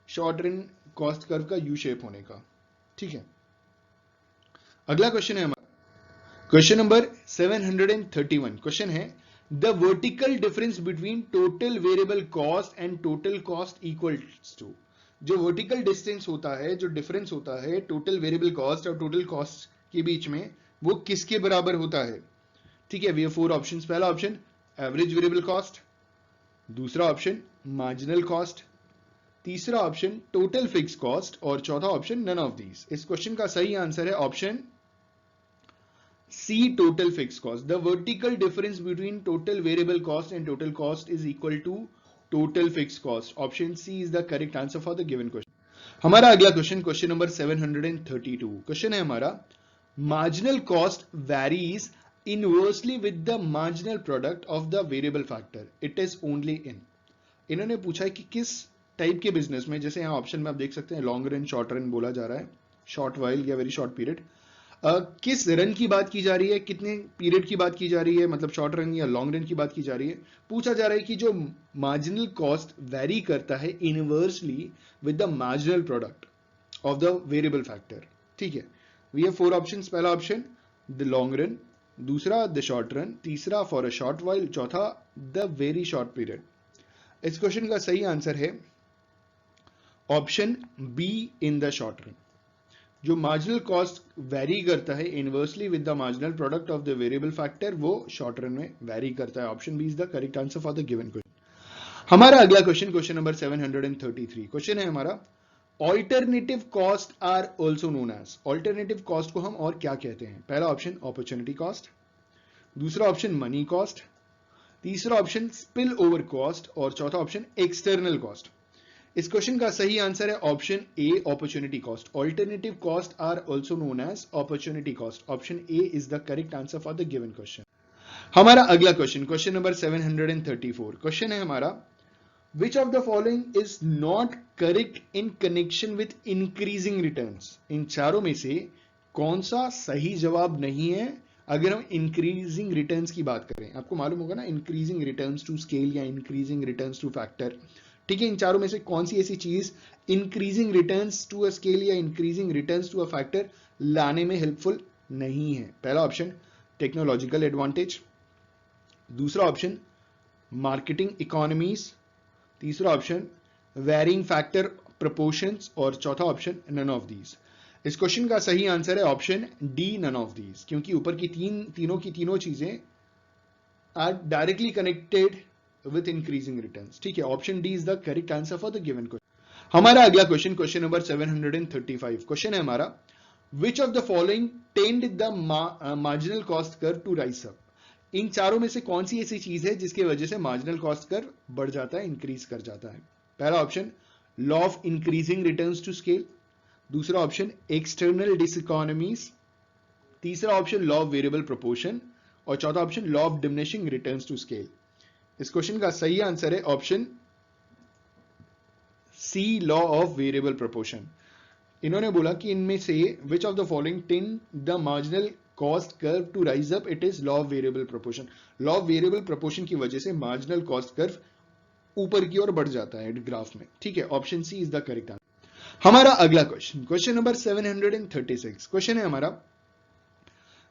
शॉर्ट रन कॉस्ट कर्व का यू शेप होने का। ठीक है, अगला क्वेश्चन है हमारा क्वेश्चन नंबर 731। क्वेश्चन है the vertical difference between total variable cost and total cost equals to. जो वर्टिकल डिस्टेंस होता है, जो डिफरेंस होता है टोटल वेरिएबल कॉस्ट और टोटल कॉस्ट के बीच में, वो किसके बराबर होता है? ठीक है, वी हैव फोर ऑप्शंस। पहला ऑप्शन एवरेज वेरिएबल कॉस्ट, दूसरा ऑप्शन मार्जिनल कॉस्ट, तीसरा ऑप्शन टोटल फिक्स कॉस्ट, और चौथा ऑप्शन नन ऑफ दीज। इस क्वेश्चन का सही आंसर है option C, total fix cost. The vertical difference between total variable cost and total cost is equal to total fix cost. Option C is the correct answer for the given question. हमारा अगला क्वेश्चन, क्वेश्चन नंबर 732। क्वेश्चन है हमारा marginal cost varies inversely with the marginal product of the variable factor, it is only in. इन्होंने पूछा है कि किस टाइप के बिजनेस में, जैसे यहां ऑप्शन में आप देख सकते हैं लॉन्ग रन, शॉर्ट रन बोला जा रहा है, शॉर्ट वाइल या वेरी शॉर्ट पीरियड, किस रन की बात की जा रही है, कितने पीरियड की बात की जा रही है, मतलब शॉर्ट रन या लॉन्ग रन की बात की जा रही है। पूछा जा रहा है कि जो मार्जिनल कॉस्ट वेरी करता है inversely with the marginal product of the variable factor. ठीक है, वी हैव फोर ऑप्शंस। पहला ऑप्शन द लॉन्ग रन, दूसरा द शॉर्ट रन, तीसरा फॉर अ शॉर्ट वाइल, चौथा द वेरी शॉर्ट पीरियड। इस क्वेश्चन का सही आंसर है option B, in the short run. जो मार्जिनल कॉस्ट वेरी करता है inversely with the marginal product of the variable factor, वो शॉर्ट रन में वेरी करता है। Option B is the correct answer for the given question. हमारा अगला क्वेश्चन, क्वेश्चन नंबर 733। क्वेश्चन है हमारा alternative cost are also known as. Alternative cost को हम और क्या कहते हैं? पहला ऑप्शन अपॉर्चुनिटी कॉस्ट, दूसरा ऑप्शन मनी कॉस्ट, तीसरा ऑप्शन स्पिल ओवर कॉस्ट, और चौथा ऑप्शन एक्सटर्नल कॉस्ट। इस क्वेश्चन का सही आंसर है option A, opportunity cost. Alternative cost are also known as opportunity cost. Option A is the correct answer for the given question. हमारा अगला क्वेश्चन, क्वेश्चन नंबर 734। क्वेश्चन है हमारा which of the following is not correct in connection with increasing returns. इन चारों में से कौन सा सही जवाब नहीं है अगर हम इंक्रीजिंग रिटर्न्स की बात करें? आपको मालूम होगा ना, इंक्रीजिंग रिटर्न्स टू स्केल या इंक्रीजिंग रिटर्न्स टू फैक्टर। ठीक है, इन चारों में से कौन सी ऐसी चीज increasing returns to a scale या increasing returns to a factor लाने में हेल्पफुल नहीं है? पहला ऑप्शन टेक्नोलॉजिकल एडवांटेज, दूसरा ऑप्शन मार्केटिंग इकोनॉमीज, तीसरा ऑप्शन वेरिंग फैक्टर प्रोपोर्शंस, और चौथा ऑप्शन नन ऑफ दीज। इस क्वेश्चन का सही आंसर है option D, none of these, क्योंकि ऊपर की तीनों चीजें are directly connected with increasing returns। ठीक है, option D is the correct answer for the given question. हमारा अगला क्वेश्चन, क्वेश्चन नंबर 735। क्वेश्चन है हमारा which of the following tend the marginal cost curve to rise up. इन चारों में से कौन सी ऐसी चीज है जिसकी वजह से मार्जिनल कॉस्ट कर्व बढ़ जाता है, इंक्रीज कर जाता है? पहला option law of increasing returns to scale, दूसरा ऑप्शन एक्सटर्नल डिसइकोनॉमीज, तीसरा option law of variable proportion, और चौथा option law of diminishing returns to scale. इस क्वेश्चन का सही आंसर है option C, law of variable proportion. इन्होंने बोला कि इनमें से which of the following tend the marginal cost curve to rise up, it is law of variable proportion. Law of variable proportion की वजह से मार्जिनल कॉस्ट कर्व ऊपर की ओर बढ़ जाता है ग्राफ में। ठीक है, option C is the correct answer. हमारा अगला क्वेश्चन, क्वेश्चन नंबर 736। क्वेश्चन है हमारा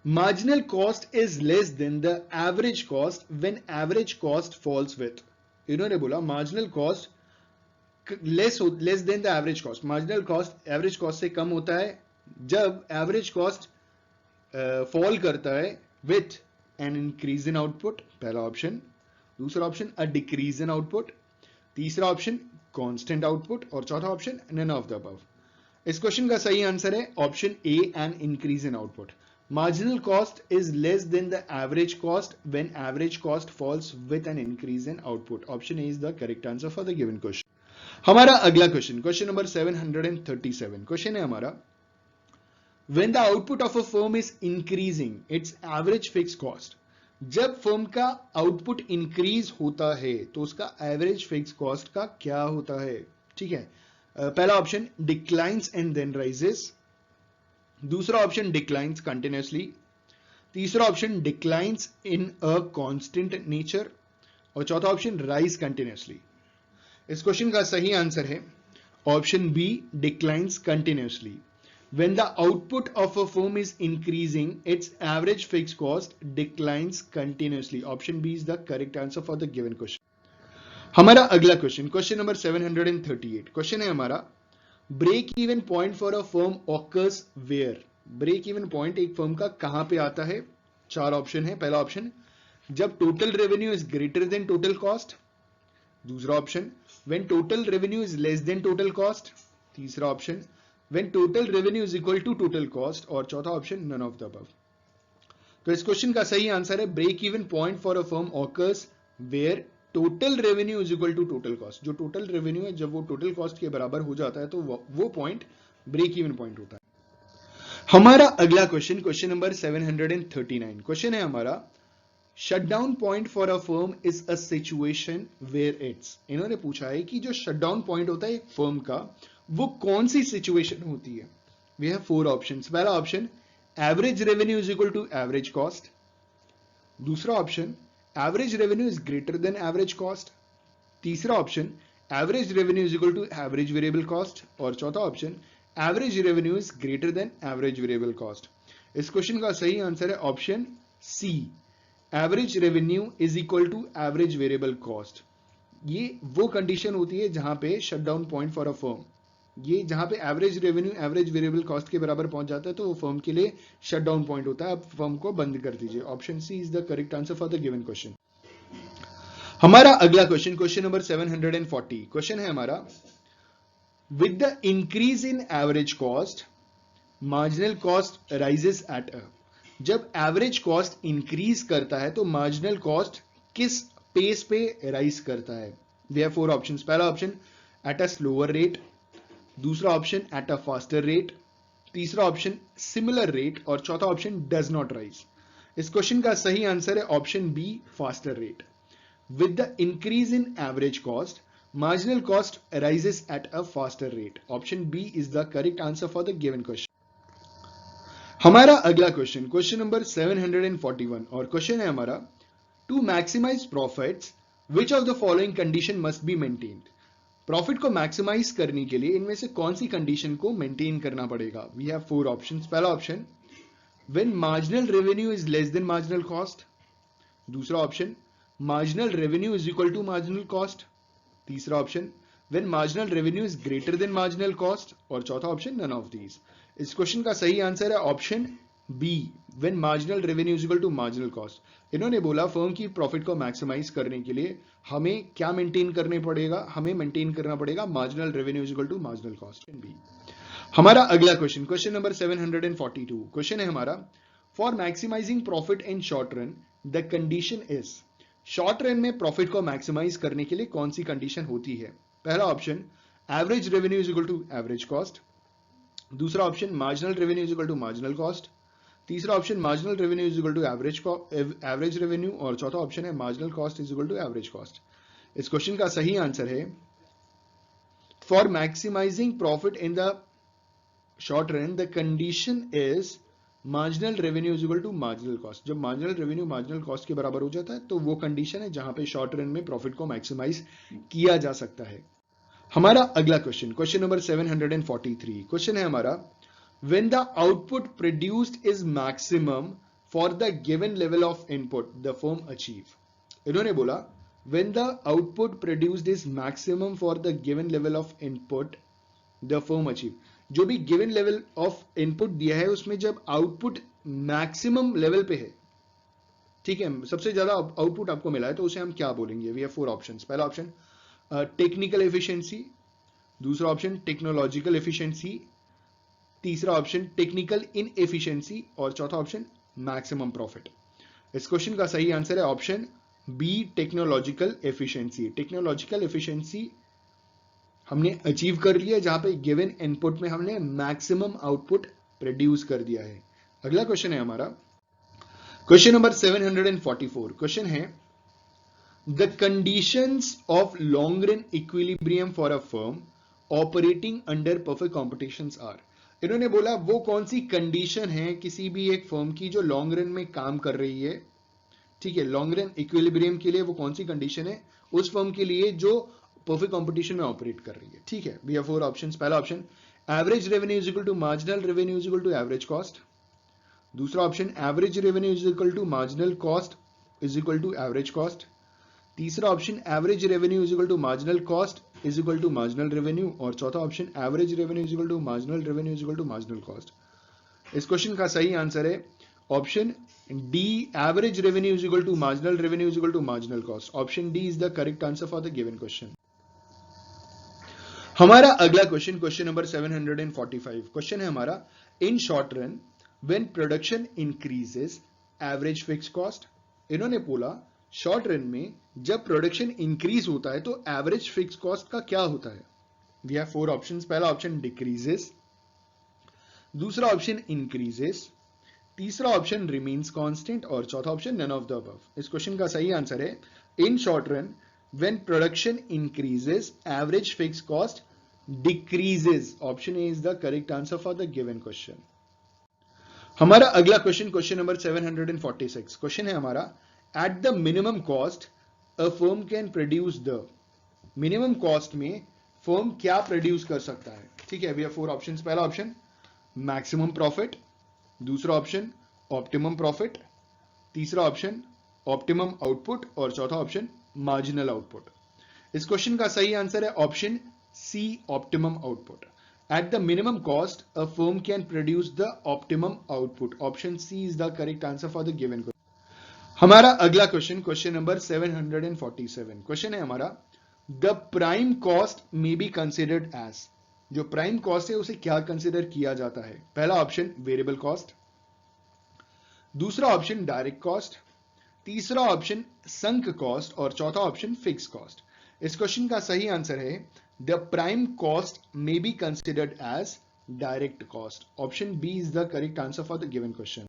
marginal cost is less than the average cost when average cost falls with। इन्होंने बोला marginal cost less than the average cost, marginal cost average cost से कम होता है जब average cost fall करता है with an increase in output। पहला ऑप्शन, दूसरा option a decrease in output, तीसरा ऑप्शन constant output, और चौथा option none of the above। इस क्वेश्चन का सही आंसर है option A, an increase in output। Marginal cost is less than the average cost when average cost falls with an increase in output। Option A is the correct answer for the given question। हमारा अगला क्वेश्चन, क्वेश्चन नंबर 737। क्वेश्चन है हमारा when the output of a firm is increasing its average fixed cost। जब फर्म का आउटपुट इंक्रीज होता है तो उसका एवरेज फिक्स कॉस्ट का क्या होता है? ठीक है, पहला option declines and then rises, दूसरा ऑप्शन डिक्लाइंस कंटिन्यूसली, तीसरा option declines in a constant nature और चौथा ऑप्शन राइज कंटिन्यूसली। इस क्वेश्चन का सही आंसर है option B, declines continuously. When the output of a firm is increasing, its average fixed cost declines continuously. Option B is the correct answer for the given question. हमारा अगला क्वेश्चन, क्वेश्चन नंबर 738, क्वेश्चन है हमारा break even point for a firm occurs where. Break even point एक फर्म का कहां पे आता है? चार ऑप्शन है। पहला ऑप्शन जब total revenue is greater than total cost, दूसरा option when total revenue is less than total cost, तीसरा option when total revenue is equal to total cost और चौथा option none of the above। तो इस क्वेश्चन का सही आंसर है break even point for a firm occurs where total revenue is equal to total cost. जो टोटल रेवेन्यू है जब वो टोटल कॉस्ट के बराबर हो जाता है तो वो पॉइंट ब्रेक इवन पॉइंट होता है। हमारा अगला क्वेश्चन, क्वेश्चन नंबर 739, क्वेश्चन है हमारा shutdown point for a firm is a situation where its. इन्होंने पूछा है कि जो शटडाउन पॉइंट होता है एक फर्म का वो कौन सी सिचुएशन होती है। We have four options. पहला option average revenue is equal to average cost, दूसरा option average revenue is greater than average cost, तीसरा option average revenue is equal to average variable cost और चौथा option average revenue is greater than average variable cost. इस क्वेश्चन का सही आंसर है option C, average revenue is equal to average variable cost. ये वो कंडीशन होती है जहां पे shutdown point for a firm, ये जहां पे average revenue average variable cost के बराबर पहुंच जाता है तो वो फर्म के लिए शटडाउन पॉइंट होता है। अब फर्म को बंद कर दीजिए। Option C is the correct answer for the given question. हमारा अगला क्वेश्चन, क्वेश्चन नंबर 740, क्वेश्चन है हमारा with the increase in average cost marginal cost rises at a. जब एवरेज कॉस्ट इंक्रीज करता है तो मार्जिनल कॉस्ट किस पेस पे राइज करता है? We have four options. पहला option at a slower rate, दूसरा option at a faster rate, तीसरा ऑप्शन सिमिलर रेट और चौथा ऑप्शन डज नॉट राइज। इस क्वेश्चन का सही आंसर है option B, faster rate. With the increase in average cost marginal cost rises at a faster rate. Option B is the correct answer for the given question. हमारा अगला क्वेश्चन, क्वेश्चन नंबर 741 और क्वेश्चन है हमारा to maximize profits which of the following condition must be maintained. Profit को मैक्सिमाइज करने के लिए इनमें से कौन सी कंडीशन को मेंटेन करना पड़ेगा? We have four options. पहला option when marginal revenue is less than marginal cost, दूसरा option marginal revenue is equal to marginal cost, तीसरा option when marginal revenue is greater than marginal cost और चौथा ऑप्शन नन ऑफ दीज। इस क्वेश्चन का सही आंसर है option B, when marginal revenue is equal to marginal cost. इन्होंने बोला फर्म की प्रॉफिट को मैक्सिमाइज करने के लिए हमें क्या मेंटेन करने पड़ेगा? हमें मेंटेन करना पड़ेगा marginal revenue is equal to marginal cost. B. हमारा अगला क्वेश्चन, क्वेश्चन नंबर 742, क्वेश्चन है हमारा for maximising profit in short run the condition is. Short run में प्रॉफिट को मैक्सिमाइज करने के लिए कौन सी कंडीशन होती है? पहला option average revenue is equal to average cost, दूसरा option marginal revenue is equal to marginal cost, तीसरा option marginal revenue is equal to average revenue और चौथा ऑप्शन है marginal cost is equal to average cost. इस क्वेश्चन का सही आंसर है for maximising profit in the short run the condition is marginal revenue is equal to marginal cost. जब मार्जिनल रेवेन्यू मार्जिनल कॉस्ट के बराबर हो जाता है तो वो कंडीशन है जहां पे शॉर्ट रन में प्रॉफिट को मैक्सिमाइज किया जा सकता है। हमारा अगला क्वेश्चन, क्वेश्चन नंबर 743, क्वेश्चन है हमारा when the output produced is maximum for the given level of input the firm achieve। इन्होंने बोला when the output produced is maximum for the given level of input the firm achieve। जो भी given level of input दिया है उसमें जब output maximum level पे है, ठीक है, सबसे ज्यादा आउटपुट आपको मिला है तो उसे हम क्या बोलेंगे? We have four options. पहला ऑप्शन टेक्निकल एफिशिएंसी, दूसरा ऑप्शन टेक्नोलॉजिकल एफिशिएंसी, तीसरा ऑप्शन टेक्निकल इनएफिशिएंसी और चौथा ऑप्शन मैक्सिमम प्रॉफिट। इस क्वेश्चन का सही आंसर है option B, technological efficiency. Technological efficiency हमने अचीव कर लिया जहां पे गिवन इनपुट में हमने मैक्सिमम आउटपुट प्रोड्यूस कर दिया है। अगला क्वेश्चन है हमारा क्वेश्चन नंबर 744, क्वेश्चन है the conditions of long run equilibrium for a firm operating under perfect competitions are. इन्होंने बोला वो कौन सी कंडीशन है किसी भी एक फर्म की जो लॉन्ग रन में काम कर रही है, ठीक है, लॉन्ग रन इक्विलिब्रियम के लिए वो कौन सी कंडीशन है उस फर्म के लिए जो परफेक्ट कंपटीशन में ऑपरेट कर रही है, ठीक है। We have 4 options. पहला option average revenue is equal to marginal revenue is equal to average cost. दूसरा option average revenue is equal to marginal cost is equal to average cost. तीसरा option average revenue is equal to marginal cost is equal to marginal revenue. और चौथा option average revenue is equal to marginal revenue is equal to marginal cost. इस क्वेश्चन का सही आंसर है option D, average revenue is equal to marginal revenue is equal to marginal cost. Option D is the correct answer for the given question. हमारा अगला क्वेश्चन, क्वेश्चन नंबर 745। क्वेश्चन है हमारा in short run when production increases average fix cost. इन्होंने बोला शॉर्ट रन में जब प्रोडक्शन इंक्रीज होता है तो एवरेज फिक्स कॉस्ट का क्या होता है। We have 4 options. पहला ऑप्शन डिक्रीजेस, दूसरा ऑप्शन इंक्रीजेस, तीसरा ऑप्शन रिमेन्स कांस्टेंट और चौथा option none of the above. इस क्वेश्चन का सही आंसर है in short run when production increases average fix cost decreases. Option A is the correct answer for the given question. हमारा अगला क्वेश्चन, क्वेश्चन नंबर 746। क्वेश्चन है हमारा at the minimum cost a firm can produce the. Minimum cost में फर्म क्या प्रोड्यूस कर सकता है, ठीक है। We have 4 options. पहला ऑप्शन मैक्सिमम प्रॉफिट, दूसरा ऑप्शन ऑप्टिमम प्रॉफिट, तीसरा ऑप्शन ऑप्टिमम आउटपुट और चौथा ऑप्शन मार्जिनल आउटपुट। इस क्वेश्चन का सही आंसर है option C, optimum output. At the minimum cost a firm can produce the optimum output. Option C is the correct answer for the given question. हमारा अगला क्वेश्चन, क्वेश्चन नंबर 747। क्वेश्चन है हमारा the prime cost may be considered as. जो प्राइम कॉस्ट है उसे क्या कंसिडर किया जाता है। पहला ऑप्शन वेरिएबल कॉस्ट, दूसरा ऑप्शन डायरेक्ट कॉस्ट, तीसरा ऑप्शन संक कॉस्ट और चौथा ऑप्शन फिक्स कॉस्ट। इस क्वेश्चन का सही आंसर है the prime cost may be considered as direct cost. Option B is the correct answer for the given question.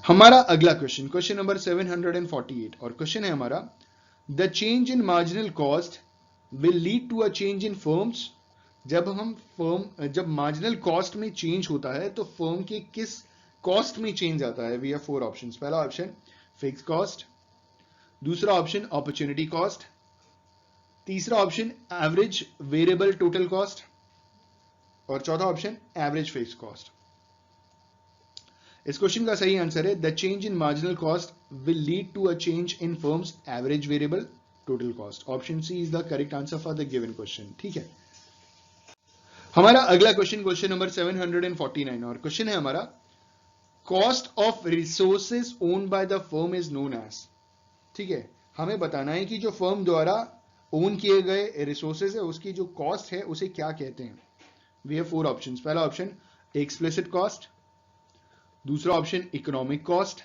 हमारा अगला क्वेश्चन, क्वेश्चन नंबर 748 और क्वेश्चन है हमारा the change in marginal cost will lead to a change in firms. जब मार्जिनल कॉस्ट में चेंज होता है तो फर्म के किस कॉस्ट में चेंज आता है। We have 4 options. पहला ऑप्शन फिक्स कॉस्ट, दूसरा ऑप्शन अपॉर्चुनिटी कॉस्ट, तीसरा option average variable total cost और चौथा ऑप्शन एवरेज फिक्स कॉस्ट। इस क्वेश्चन का सही आंसर है the change in marginal cost will lead to a change in firms average variable total cost. Option C is the correct answer for the given question, ठीक है। हमारा अगला क्वेश्चन, क्वेश्चन नंबर 749 और क्वेश्चन है हमारा cost of resources owned by the firm is known as. ठीक है, हमें बताना है कि जो फर्म द्वारा ओन किए गए रिसोर्सेज है उसकी जो कॉस्ट है उसे क्या कहते हैं। We have 4 options. पहला ऑप्शन एक्सप्लिसिट कॉस्ट, दूसरा ऑप्शन इकोनॉमिक कॉस्ट,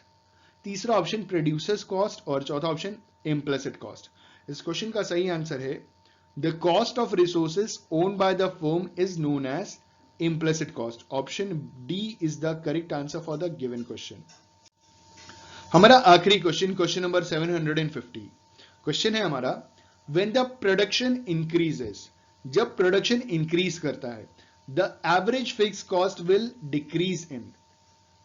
तीसरा ऑप्शन प्रोड्यूसर्स कॉस्ट और चौथा ऑप्शन इम्प्लिसिट कॉस्ट। इस क्वेश्चन का सही आंसर है the cost of resources owned by the firm is known as implicit cost. Option D is the correct answer for the given question. हमारा आखिरी क्वेश्चन, क्वेश्चन नंबर 750। क्वेश्चन है हमारा व्हेन द प्रोडक्शन इंक्रीजेस। जब प्रोडक्शन इंक्रीज करता है the average fix cost will decrease in.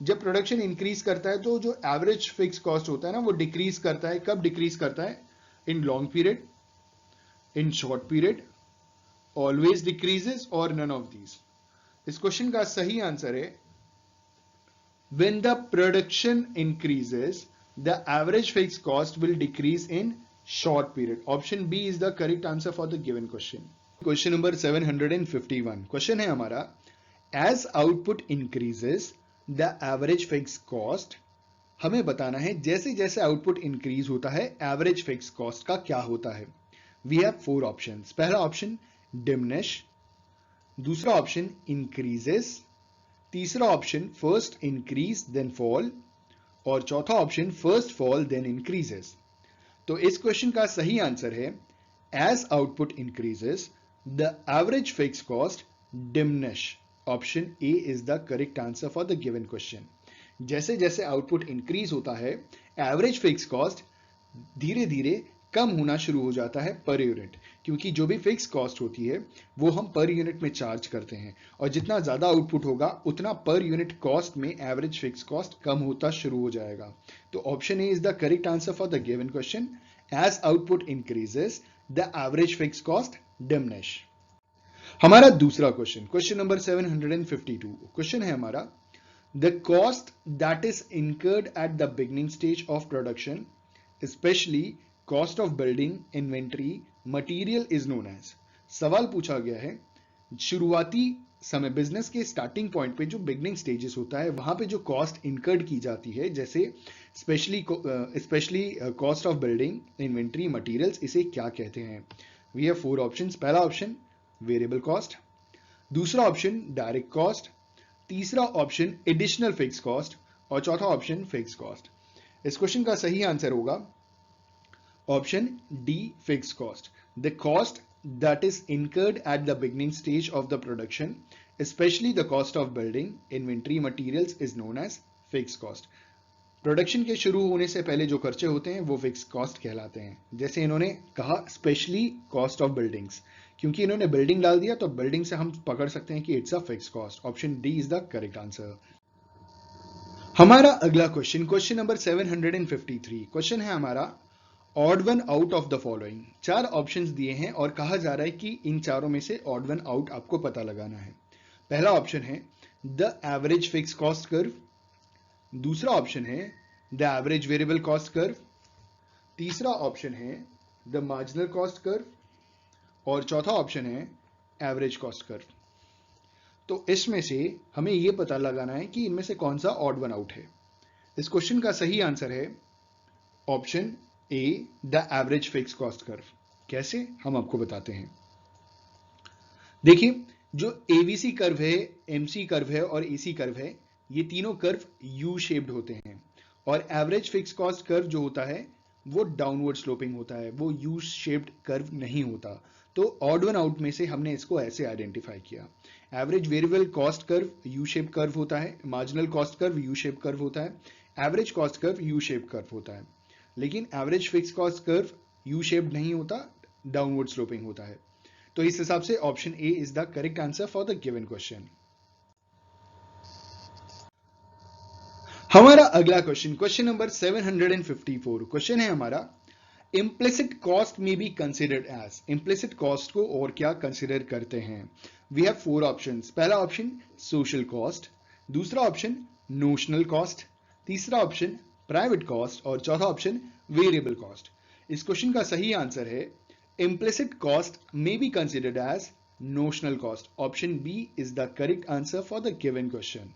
जब प्रोडक्शन इंक्रीज करता है तो जो एवरेज फिक्स कॉस्ट होता है ना वो डिक्रीज करता है। कब डिक्रीज करता है? इन लॉन्ग पीरियड, इन शॉर्ट पीरियड, ऑलवेज डिक्रीजेस और नन ऑफ दीज। इस क्वेश्चन का सही आंसर है when the production increases the average fixed cost will decrease in short period. Option B is the correct answer for the given question. Question number 751. Question है हमारा as output increases the average fixed cost। हमें बताना है जैसे जैसे आउटपुट इंक्रीज होता है एवरेज फिक्स कॉस्ट का क्या होता है। We have 4 options. पहला ऑप्शन डिमिनिश, दूसरा ऑप्शन इंक्रीजेस, तीसरा option first increase then fall और चौथा option first fall then increases. तो इस क्वेश्चन का सही आंसर है as output increases the average fix cost diminish. Option A is the correct answer for the given question. जैसे जैसे आउटपुट इंक्रीज होता है एवरेज फिक्स कॉस्ट धीरे धीरे कम होना शुरू हो जाता है पर यूनिट। क्योंकि जो भी फिक्स कॉस्ट होती है वो हम पर यूनिट में चार्ज करते हैं, और जितना ज्यादा आउटपुट होगा उतना पर यूनिट कॉस्ट में एवरेज फिक्स कॉस्ट कम होता शुरू हो जाएगा। तो option A is the correct answer for the given question. As output increases the average fix cost diminish. हमारा दूसरा क्वेश्चन, क्वेश्चन नंबर 752, क्वेश्चन है हमारा the cost that is incurred at the beginning stage of production, especially cost of building, inventory, material is known as। सवाल पूछा गया है शुरुआती समय बिजनेस के स्टार्टिंग पॉइंट पे जो बिगनिंग स्टेजेस होता है वहां पे जो कॉस्ट इनकर्ड की जाती है, जैसे specially cost of building, inventory, materials, इसे क्या कहते हैं। We have 4 options. पहला ऑप्शन वेरिएबल कॉस्ट, दूसरा ऑप्शन डायरेक्ट कॉस्ट, तीसरा ऑप्शन एडिशनल फिक्स कॉस्ट और चौथा ऑप्शन फिक्स कॉस्ट। इस क्वेश्चन का सही आंसर होगा option D, fix cost. The cost that is incurred at the beginning stage of the production, specially the cost of building, inventory, materials is known as fix cost. Production के शुरू होने से पहले जो खर्चे होते हैं वो फिक्स कॉस्ट कहलाते हैं। जैसे इन्होंने कहा स्पेशली कॉस्ट ऑफ बिल्डिंग्स, क्योंकि इन्होंने बिल्डिंग डाल दिया तो बिल्डिंग से हम पकड़ सकते हैं कि it's a fix cost. Option D is the correct answer. हमारा अगला क्वेश्चन, क्वेश्चन नंबर 753, क्वेश्चन है हमारा odd one out of the following. 4 options दिए हैं और कहा जा रहा है कि इन चारों में से ऑड वन आउट आपको पता लगाना है। पहला ऑप्शन है the average fix cost curve, दूसरा ऑप्शन है the average variable cost curve, तीसरा ऑप्शन है द मार्जिनल कॉस्ट कर्व और चौथा ऑप्शन है एवरेज कॉस्ट कर्व। तो इसमें से हमें यह पता लगाना है कि इनमें से कौन सा ऑड वन आउट है। इस क्वेश्चन का सही आंसर है option A, the average fix cost curve. कैसे, हम आपको बताते हैं। देखिए, जो एवीसी कर्व है, एमसी कर्व है और एसी कर्व है, ये तीनों कर्व यू शेप्ड होते हैं, और एवरेज फिक्स कॉस्ट कर्व जो होता है वो डाउनवर्ड स्लोपिंग होता है, वो यू शेप्ड कर्व नहीं होता। तो ऑड वन आउट में से हमने इसको ऐसे आइडेंटिफाई किया। Average variable cost curve U shape curve होता है, marginal cost curve U shape curve होता है, average cost curve U shape curve होता है, लेकिन average fix cost curve U shape नहीं होता, डाउनवर्ड स्लोपिंग होता है। तो इस हिसाब से option A is the correct answer for the given question. हमारा अगला क्वेश्चन, क्वेश्चन नंबर 754, क्वेश्चन है हमारा implicit cost may be considered as। implicit cost को और क्या कंसिडर करते हैं। we have 4 options। पहला ऑप्शन social cost, दूसरा ऑप्शन notional cost, तीसरा ऑप्शन प्राइवेट कॉस्ट और चौथा ऑप्शन वेरिएबल कॉस्ट। इस क्वेश्चन का सही आंसर है implicit cost may be considered as notional cost। Option B is the correct answer for the given question.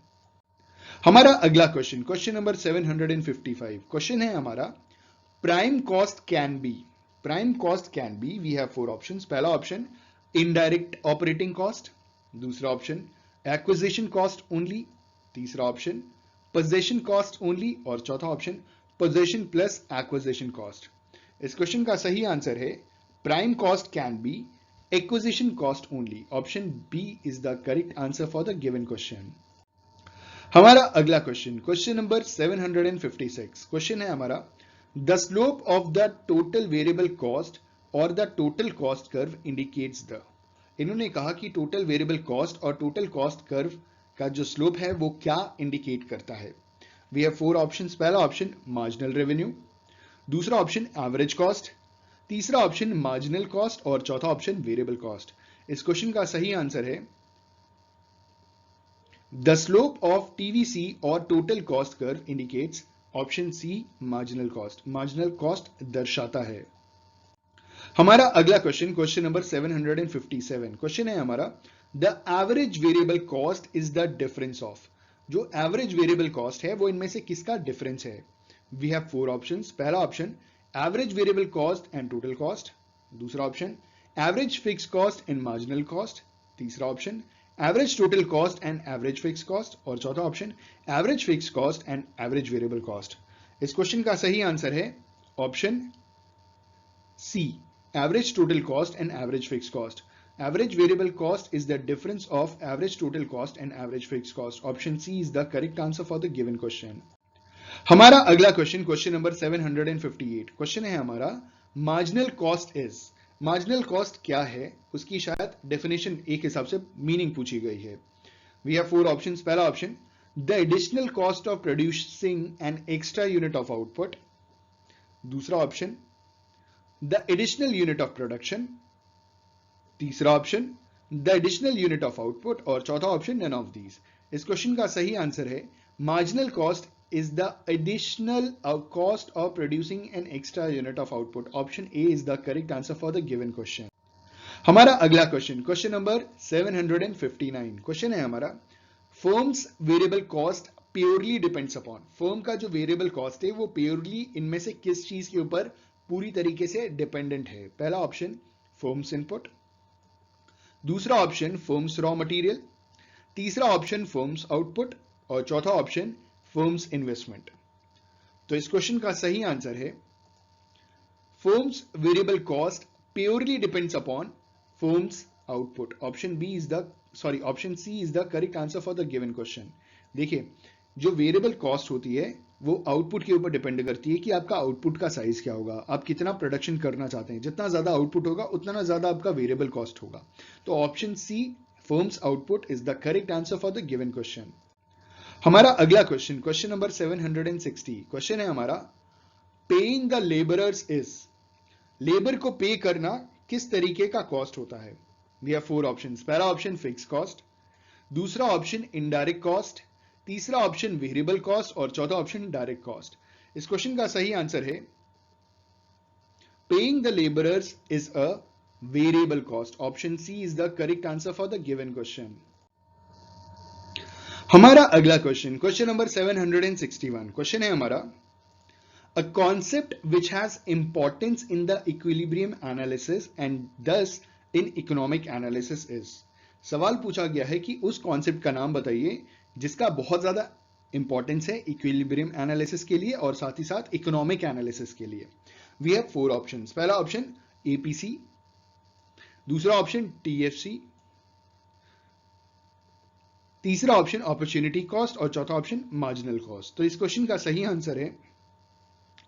हमारा अगला क्वेश्चन, क्वेश्चन नंबर 755, क्वेश्चन है हमारा prime cost can be. Prime cost can be, we have 4 options. पहला ऑप्शन इनडायरेक्ट ऑपरेटिंग कॉस्ट, दूसरा ऑप्शन एक्विजिशन कॉस्ट ओनली, तीसरा ऑप्शन पोजेशन कॉस्ट ओनली और चौथा option possession plus acquisition cost. इस क्वेश्चन का सही आंसर है prime cost can be acquisition cost only. Option B is the correct answer for the given question. हमारा अगला क्वेश्चन, क्वेश्चन नंबर 756, क्वेश्चन है हमारा the slope of the total variable cost और the total cost curve indicates the. इन्होंने कहा कि टोटल वेरिएबल कॉस्ट और टोटल कॉस्ट कर्व का जो स्लोप है वो क्या इंडिकेट करता है। We have 4 options. पहला ऑप्शन मार्जिनल रेवेन्यू, दूसरा ऑप्शन एवरेज कॉस्ट, तीसरा ऑप्शन मार्जिनल कॉस्ट और चौथा ऑप्शन वेरिएबल कॉस्ट। इस क्वेश्चन का सही आंसर है द स्लोप ऑफ टीवीसी और total cost curve indicates, option C marginal cost. Marginal cost दर्शाता है। हमारा अगला क्वेश्चन, क्वेश्चन नंबर 757, क्वेश्चन है हमारा the average variable cost is the difference of. जो एवरेज वेरिएबल कॉस्ट है वो इनमें से किसका डिफरेंस है। We have 4 options. पहला option average variable cost and total cost, दूसरा option average fix cost and marginal cost, तीसरा option average total cost and average fix cost और चौथा option average fix cost and average variable cost. इस क्वेश्चन का सही आंसर है option C, average total cost and average fix cost. Average variable cost is the difference of average total cost and average fix cost. Option C is the correct answer for the given question. हमारा अगला क्वेश्चन, क्वेश्चन नंबर 758, क्वेश्चन है हमारा marginal cost is. Marginal cost क्या है उसकी शायद डेफिनेशन एक हिसाब से मीनिंग पूछी गई है। We have 4 options. पहला option, the additional cost of producing an extra unit of output. दूसरा option, the additional unit of production. तीसरा option, the additional unit of output. और चौथा ऑप्शन, नन ऑफ दीज। इस क्वेश्चन का सही आंसर है marginal cost is the additional cost of producing an extra unit of output. Option A is the correct answer for the given question. हमारा अगला क्वेश्चन, क्वेश्चन नंबर 759। क्वेश्चन है हमारा, firms variable cost purely depends upon. Firm का जो वेरिएबल कॉस्ट है वो प्योरली इनमें से किस चीज के ऊपर पूरी तरीके से डिपेंडेंट है? पहला ऑप्शन, फर्म्स इनपुट। दूसरा ऑप्शन, फर्म्स रॉ मटेरियल। तीसरा ऑप्शन, फर्म्स आउटपुट। और चौथा ऑप्शन, फर्म्स इन्वेस्टमेंट। तो इस क्वेश्चन का सही आंसर है firms variable cost purely depends upon firms output. Option C is the correct answer for the given question. देखिए, जो वेरिएबल कॉस्ट होती है वो आउटपुट के ऊपर डिपेंड करती है कि आपका आउटपुट का साइज क्या होगा, आप कितना प्रोडक्शन करना चाहते हैं। जितना ज्यादा आउटपुट होगा उतना ज्यादा आपका वेरिएबल कॉस्ट होगा। तो option C, firms output, is the correct answer for the given question. हमारा अगला क्वेश्चन, क्वेश्चन नंबर 760। क्वेश्चन है हमारा, paying the labourers is. Labour को पे करना किस तरीके का कॉस्ट होता है? We have 4 options. पहला ऑप्शन, फिक्स कॉस्ट। दूसरा ऑप्शन, इनडायरेक्ट कॉस्ट। तीसरा ऑप्शन, वेरिएबल कॉस्ट। और चौथा ऑप्शन, डायरेक्ट कॉस्ट। इस क्वेश्चन का सही आंसर है paying the labourers is a variable cost. Option C is the correct answer for the given question. हमारा अगला क्वेश्चन, क्वेश्चन नंबर 761। क्वेश्चन है हमारा, a concept which has importance in the equilibrium analysis and thus in economic analysis is. सवाल पूछा गया है कि उस कॉन्सेप्ट का नाम बताइए जिसका बहुत ज्यादा इंपॉर्टेंस है इक्विलिब्रियम एनालिसिस के लिए और साथ ही साथ इकोनॉमिक एनालिसिस के लिए। We have 4 options. पहला ऑप्शन, एपीसी। दूसरा ऑप्शन, टीएफसी। तीसरा ऑप्शन, अपॉर्चुनिटी कॉस्ट। और चौथा ऑप्शन, मार्जिनल कॉस्ट। तो इस क्वेश्चन का सही आंसर है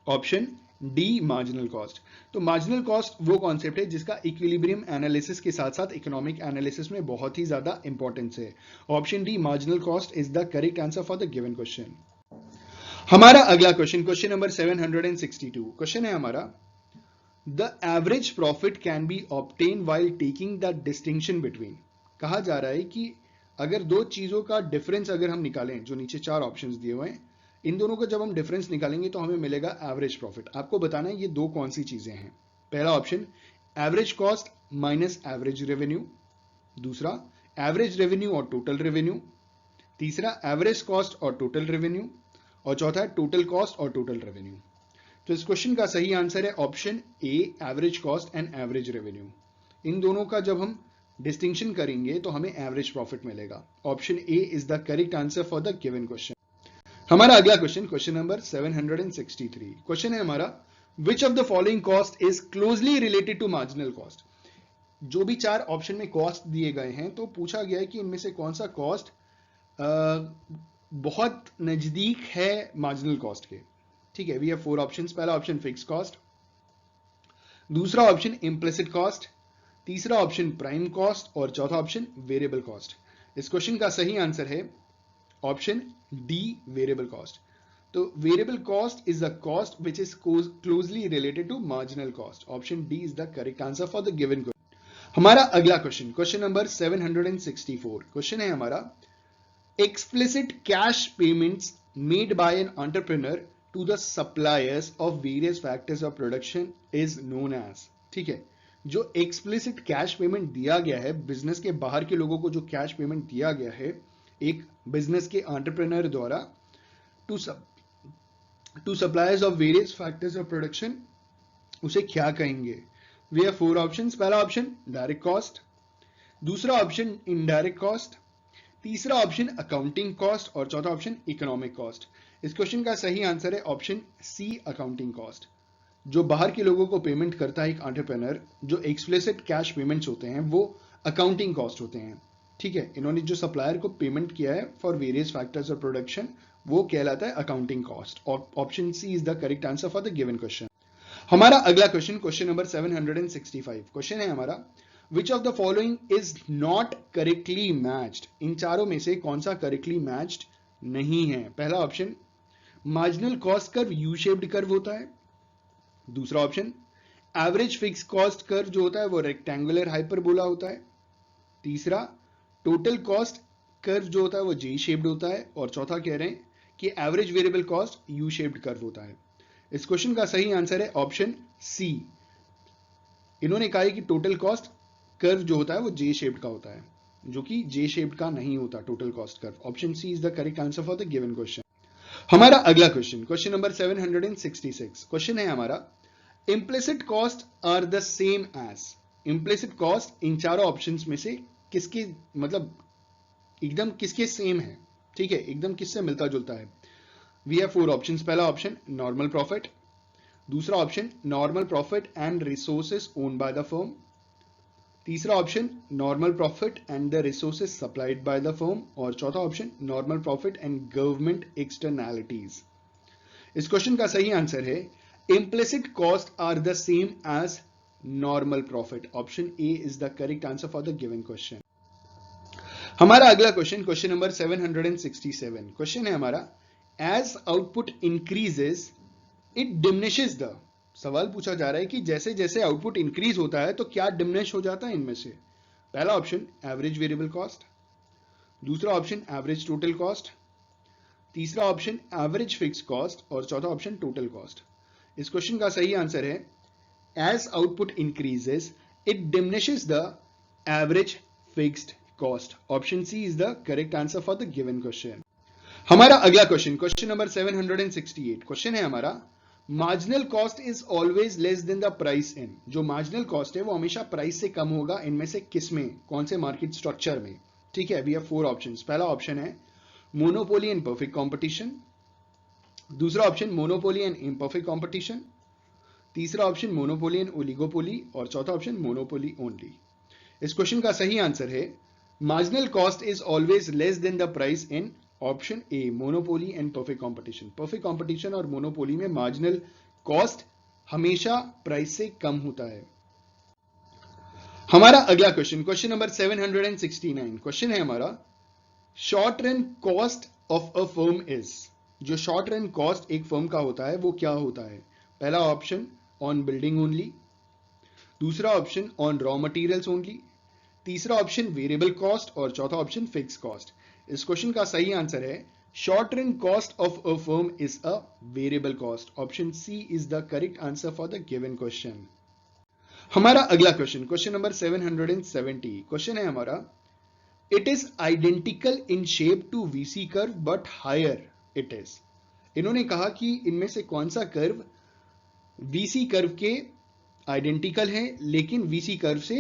ऑप्शन डी, मार्जिनल कॉस्ट। तो मार्जिनल कॉस्ट वो कॉन्सेप्ट है जिसका इक्विलिब्रियम एनालिसिस के साथ साथ इकोनॉमिक एनालिसिस में बहुत ही ज्यादा इंपॉर्टेंस है। Option D, marginal cost, is the correct answer for the given question. हमारा अगला क्वेश्चन, क्वेश्चन नंबर 762। क्वेश्चन है हमारा, the average profit can B obtain while taking the distinction between. कहा जा रहा है कि अगर दो चीजों का डिफरेंस अगर हम निकालें, जो नीचे 4 ऑप्शंस दिए हुए हैं, इन दोनों का जब हम डिफरेंस निकालेंगे तो हमें मिलेगा एवरेज प्रॉफिट। आपको बताना है ये दो कौन सी चीजें हैं। पहला option, average cost minus average revenue. दूसरा, एवरेज रेवेन्यू और टोटल रेवेन्यू। तीसरा, एवरेज कॉस्ट और टोटल रेवेन्यू। और चौथा है टोटल कॉस्ट और टोटल रेवेन्यू। तो इस क्वेश्चन का सही आंसर है option A, average cost and average revenue. इन दोनों का जब हम डिस्टिंक्शन करेंगे तो हमें एवरेज प्रॉफिट मिलेगा। Option A is the correct answer for the given question. हमारा अगला क्वेश्चन, क्वेश्चन नंबर 763। क्वेश्चन है हमारा, which of the following cost is closely related to marginal cost. जो भी 4 ऑप्शन में कॉस्ट दिए गए हैं तो पूछा गया है कि इनमें से कौन सा कॉस्ट बहुत नजदीक है मार्जिनल कॉस्ट के। ठीक है, वी हैव 4 ऑप्शंस। पहला ऑप्शन, फिक्स कॉस्ट। दूसरा ऑप्शन, इम्प्लिसिट कॉस्ट। तीसरा ऑप्शन, प्राइम कॉस्ट। और चौथा ऑप्शन, वेरिएबल कॉस्ट। इस क्वेश्चन का सही आंसर है ऑप्शन डी, वेरिएबल कॉस्ट। तो variable cost is the cost which is closely related to marginal cost. Option D is the correct answer for the given question. हमारा अगला क्वेश्चन, क्वेश्चन नंबर 764। क्वेश्चन है हमारा, explicit cash payments made by an entrepreneur to the suppliers of various factors of production is known as। ठीक है, जो explicit cash payment दिया गया है, बिजनेस के बाहर के लोगों को जो कैश पेमेंट दिया गया है एक बिजनेस के एंटरप्रेन्योर द्वारा to suppliers of various factors of production, उसे क्या कहेंगे? We have 4 options. पहला ऑप्शन, डायरेक्ट कॉस्ट। दूसरा ऑप्शन, इनडायरेक्ट कॉस्ट। तीसरा ऑप्शन, अकाउंटिंग कॉस्ट। और चौथा ऑप्शन, इकोनॉमिक कॉस्ट। इस क्वेश्चन का सही आंसर है ऑप्शन सी, अकाउंटिंग कॉस्ट। जो बाहर के लोगों को पेमेंट करता है एक एंटरप्रेन्योर, जो एक्सप्लिसिट कैश पेमेंट्स होते हैं वो अकाउंटिंग कॉस्ट होते हैं। ठीक है, इन्होंने जो सप्लायर को पेमेंट किया है for various factors of production वो कहलाता है अकाउंटिंग कॉस्ट। और option C is the correct answer for the given question. हमारा अगला क्वेश्चन, क्वेश्चन नंबर 765, क्वेश्चन है हमारा, which of the following is not correctly matched? इन चारों में से कौन सा करेक्टली मैच्ड नहीं है? पहला option, marginal cost curve you shaped curve होता है। दूसरा option, average fix cost curve जो होता है वो रेक्टेंगुलर हाइपरबोला होता है। तीसरा, टोटल कॉस्ट कर्व जो होता है वो जे शेप्ड होता है। और चौथा कह रहे हैं कि average variable cost you shaped curve होता है। इस क्वेश्चन का सही आंसर है ऑप्शन सी। इन्होंने कहा है कि टोटल कॉस्ट कर्व जो होता है वो जे शेप्ड का होता है, जो कि जे शेप्ड का नहीं होता total cost curve. Option C is the correct answer for the given question. हमारा अगला क्वेश्चन, क्वेश्चन नंबर 766, क्वेश्चन है हमारा, implicit cost are the same as. Implicit cost इन चारों ऑप्शंस में से किसके, मतलब एकदम किसके सेम है? ठीक है, एकदम किससे मिलता जुलता है? We have 4 options. पहला ऑप्शन, नॉर्मल प्रॉफिट। दूसरा option, normal profit and resources owned by the firm. तीसरा option, normal profit and the resources supplied by the firm. और चौथा option, normal profit and government externalities. इस क्वेश्चन का सही आंसर है, implicit cost are the same as normal profit. Option A is the correct answer for the given question. हमारा अगला क्वेश्चन, क्वेश्चन नंबर 767, क्वेश्चन है हमारा, as output increases it diminishes the. सवाल पूछा जा रहा है कि जैसे जैसे आउटपुट इंक्रीज होता है तो क्या डिमिनिश हो जाता है इनमें से? पहला ऑप्शन, एवरेज वेरिएबल कॉस्ट। दूसरा ऑप्शन, एवरेज टोटल कॉस्ट। तीसरा ऑप्शन, एवरेज फिक्स कॉस्ट। और चौथा ऑप्शन, टोटल कॉस्ट। इस क्वेश्चन का सही आंसर है, as output increases it diminishes the average fixed cost. Option C is the correct answer for the given question. हमारा अगला क्वेश्चन, क्वेश्चन नंबर 768, क्वेश्चन है हमारा, marginal cost is always less than the price in. जो मार्जिनल कॉस्ट है वो हमेशा प्राइस से कम होगा इनमें से किस में, कौन से मार्केट स्ट्रक्चर में? ठीक है, वी हैव 4 ऑप्शंस। पहला ऑप्शन है मोनोपोली एंड परफेक्ट कंपटीशन। दूसरा option, monopoly and imperfect competition. तीसरा ऑप्शन, मोनोपोली एंड ओलिगोपोली। और चौथा ऑप्शन, मोनोपोली ओनली। इस क्वेश्चन का सही आंसर है, marginal cost is always less than the price in option A, monopoly and perfect competition. Perfect competition और मोनोपोली में मार्जिनल कॉस्ट हमेशा प्राइस से कम होता है। हमारा अगला क्वेश्चन, क्वेश्चन नंबर 769, क्वेश्चन है हमारा, short run cost of a firm is. जो शॉर्ट रन कॉस्ट एक फर्म का होता है वो क्या होता है? पहला ऑप्शन, ऑन बिल्डिंग ओनली। दूसरा option, on raw materials only. तीसरा ऑप्शन, वेरिएबल कॉस्ट। और चौथा ऑप्शन, फिक्स कॉस्ट। इस क्वेश्चन का सही आंसर है, short run cost of a firm is a variable cost. Option C is the correct answer for the given question. हमारा अगला क्वेश्चन, क्वेश्चन नंबर 770, क्वेश्चन है हमारा, it is identical in shape to VC curve but higher it is. इन्होंने कहा कि इनमें से कौन सा कर्व वीसी कर्व के आइडेंटिकल है लेकिन वीसी कर्व से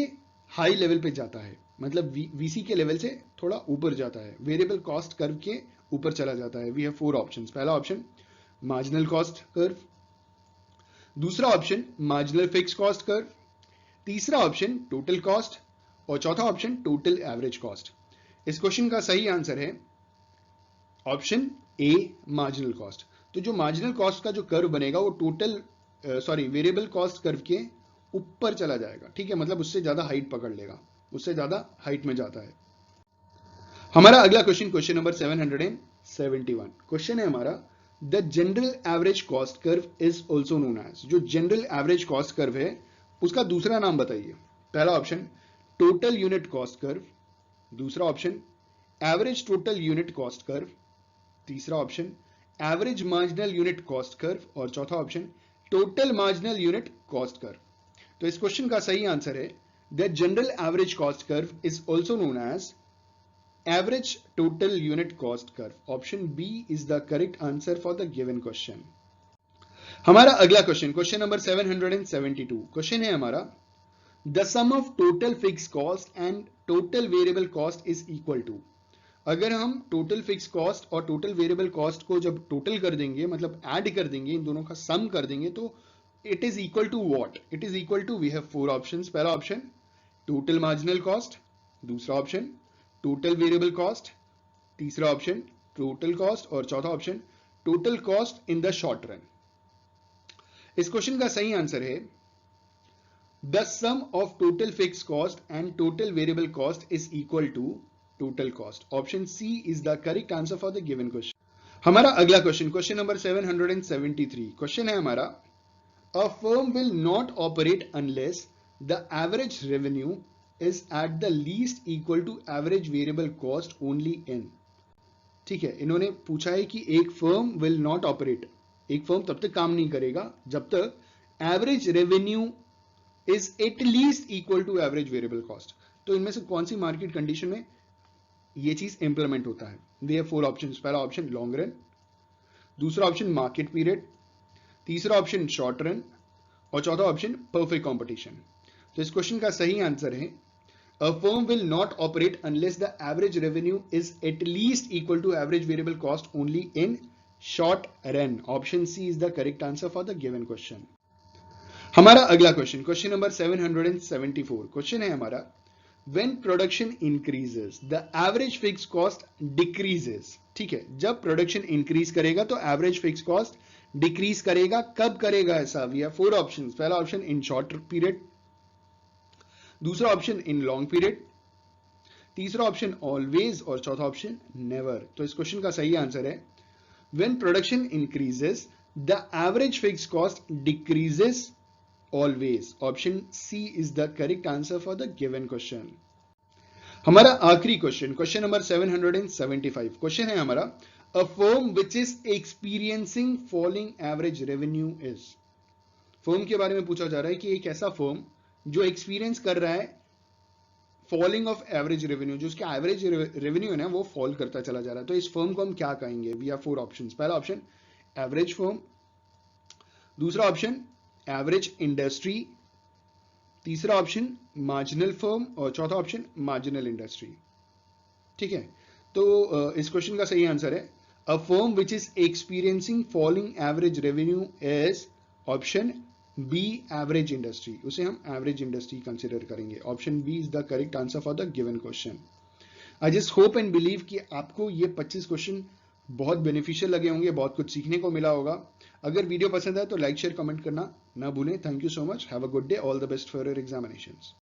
हाई लेवल पे जाता है, मतलब वीसी के लेवल से थोड़ा ऊपर जाता है, वेरिएबल कॉस्ट कर्व के ऊपर चला जाता है। We have 4 options. पहला ऑप्शन, मार्जिनल कॉस्ट कर्व। दूसरा option, marginal fix cost curve. तीसरा ऑप्शन, टोटल कॉस्ट। और चौथा ऑप्शन, टोटल एवरेज कॉस्ट। इस क्वेश्चन का सही आंसर है ऑप्शन ए, मार्जिनल कॉस्ट। तो जो मार्जिनल कॉस्ट का जो कर्व बनेगा वो टोटल वेरिएबल कॉस्ट कर्व के ऊपर चला जाएगा। ठीक है, मतलब उससे ज्यादा हाइट पकड़ लेगा, उससे ज्यादा हाइट में जाता है। हमारा अगला क्वेश्चन, क्वेश्चन नंबर 771, क्वेश्चन है हमारा, the general average cost curve is also known as. जो जनरल एवरेज कॉस्ट कर्व है उसका दूसरा नाम बताइए। पहला option, total unit cost curve. दूसरा option, average total unit cost curve. तीसरा option, average marginal unit cost curve. और चौथा option, total marginal unit cost curve. तो इस क्वेश्चन का सही आंसर है, the general average cost curve is also known as average total unit cost curve. Option B is the correct answer for the given question. हमारा अगला क्वेश्चन, क्वेश्चन नंबर 772, क्वेश्चन है हमारा, the sum of total fix cost and total variable cost is equal to. अगर हम टोटल फिक्स कॉस्ट और टोटल वेरिएबल कॉस्ट को जब टोटल कर देंगे, मतलब ऐड कर देंगे, इन दोनों का सम कर देंगे, तो it is equal to what? It is equal to, we have 4 options. पहला ऑप्शन, टोटल मार्जिनल कॉस्ट। दूसरा ऑप्शन, टोटल वेरिएबल कॉस्ट। तीसरा ऑप्शन, टोटल कॉस्ट। और चौथा option, total cost in the short run. इस क्वेश्चन का सही आंसर है the sum of total fix cost and total variable cost is equal to total cost. Option C is the correct answer for the given question. हमारा अगला क्वेश्चन, क्वेश्चन नंबर 773, क्वेश्चन है हमारा A firm will not operate unless the average revenue is at the least equal to average variable cost only in। ठीक है, इन्होंने पूछा है कि एक फर्म विल नॉट ऑपरेट, एक फर्म तब तक काम नहीं करेगा जब तक average revenue is at least equal to average variable cost. तो इनमें से कौन सी मार्केट कंडीशन में ये चीज इंप्लीमेंट होता है? We have 4 options. पहला ऑप्शन लॉन्ग रन, दूसरा ऑप्शन मार्केट पीरियड, तीसरा ऑप्शन शॉर्ट रन और चौथा ऑप्शन परफेक्ट कंपटीशन। तो इस क्वेश्चन का सही आंसर है a firm will not operate unless the average revenue is at least equal to average variable cost only in short run. Option C is the correct answer for the given question. हमारा अगला क्वेश्चन, क्वेश्चन नंबर 774, क्वेश्चन है हमारा when production increases the average fix cost decreases. ठीक है, जब प्रोडक्शन इंक्रीज करेगा तो एवरेज फिक्स कॉस्ट डिक्रीज करेगा। कब करेगा ऐसा? We have 4 options. पहला ऑप्शन इन शॉर्ट पीरियड, दूसरा ऑप्शन इन लॉन्ग पीरियड, तीसरा ऑप्शन ऑलवेज और चौथा ऑप्शन नेवर। तो इस क्वेश्चन का सही आंसर है when production increases the average fix cost decreases always. Option C is the correct answer for the given question. हमारा आखिरी क्वेश्चन, क्वेश्चन नंबर 775, क्वेश्चन है हमारा A firm which is experiencing falling average revenue is। Firm के बारे में पूछा जा रहा है कि एक ऐसा फर्म जो एक्सपीरियंस कर रहा है फॉलिंग ऑफ एवरेज रेवेन्यू, जो उसका एवरेज रेवेन्यू है ना वो फॉल करता चला जा रहा है। तो इस फर्म को हम क्या कहेंगे? We have 4 options. पहला ऑप्शन एवरेज फर्म, दूसरा ऑप्शन एवरेज इंडस्ट्री, तीसरा ऑप्शन मार्जिनल फर्म और चौथा ऑप्शन मार्जिनल इंडस्ट्री। ठीक है, तो इस क्वेश्चन का सही आंसर है A firm which is experiencing falling average revenue is option B average industry। उसे हम average industry consider करेंगे। Option B is the correct answer for the given question। I just hope and believe कि आपको ये 25 क्वेश्चन बहुत बेनिफिशियल लगे होंगे, बहुत कुछ सीखने को मिला होगा। अगर वीडियो पसंद आए तो लाइक शेयर कमेंट करना ना भूलें। Thank you so much, have a good day, all the best for your examinations.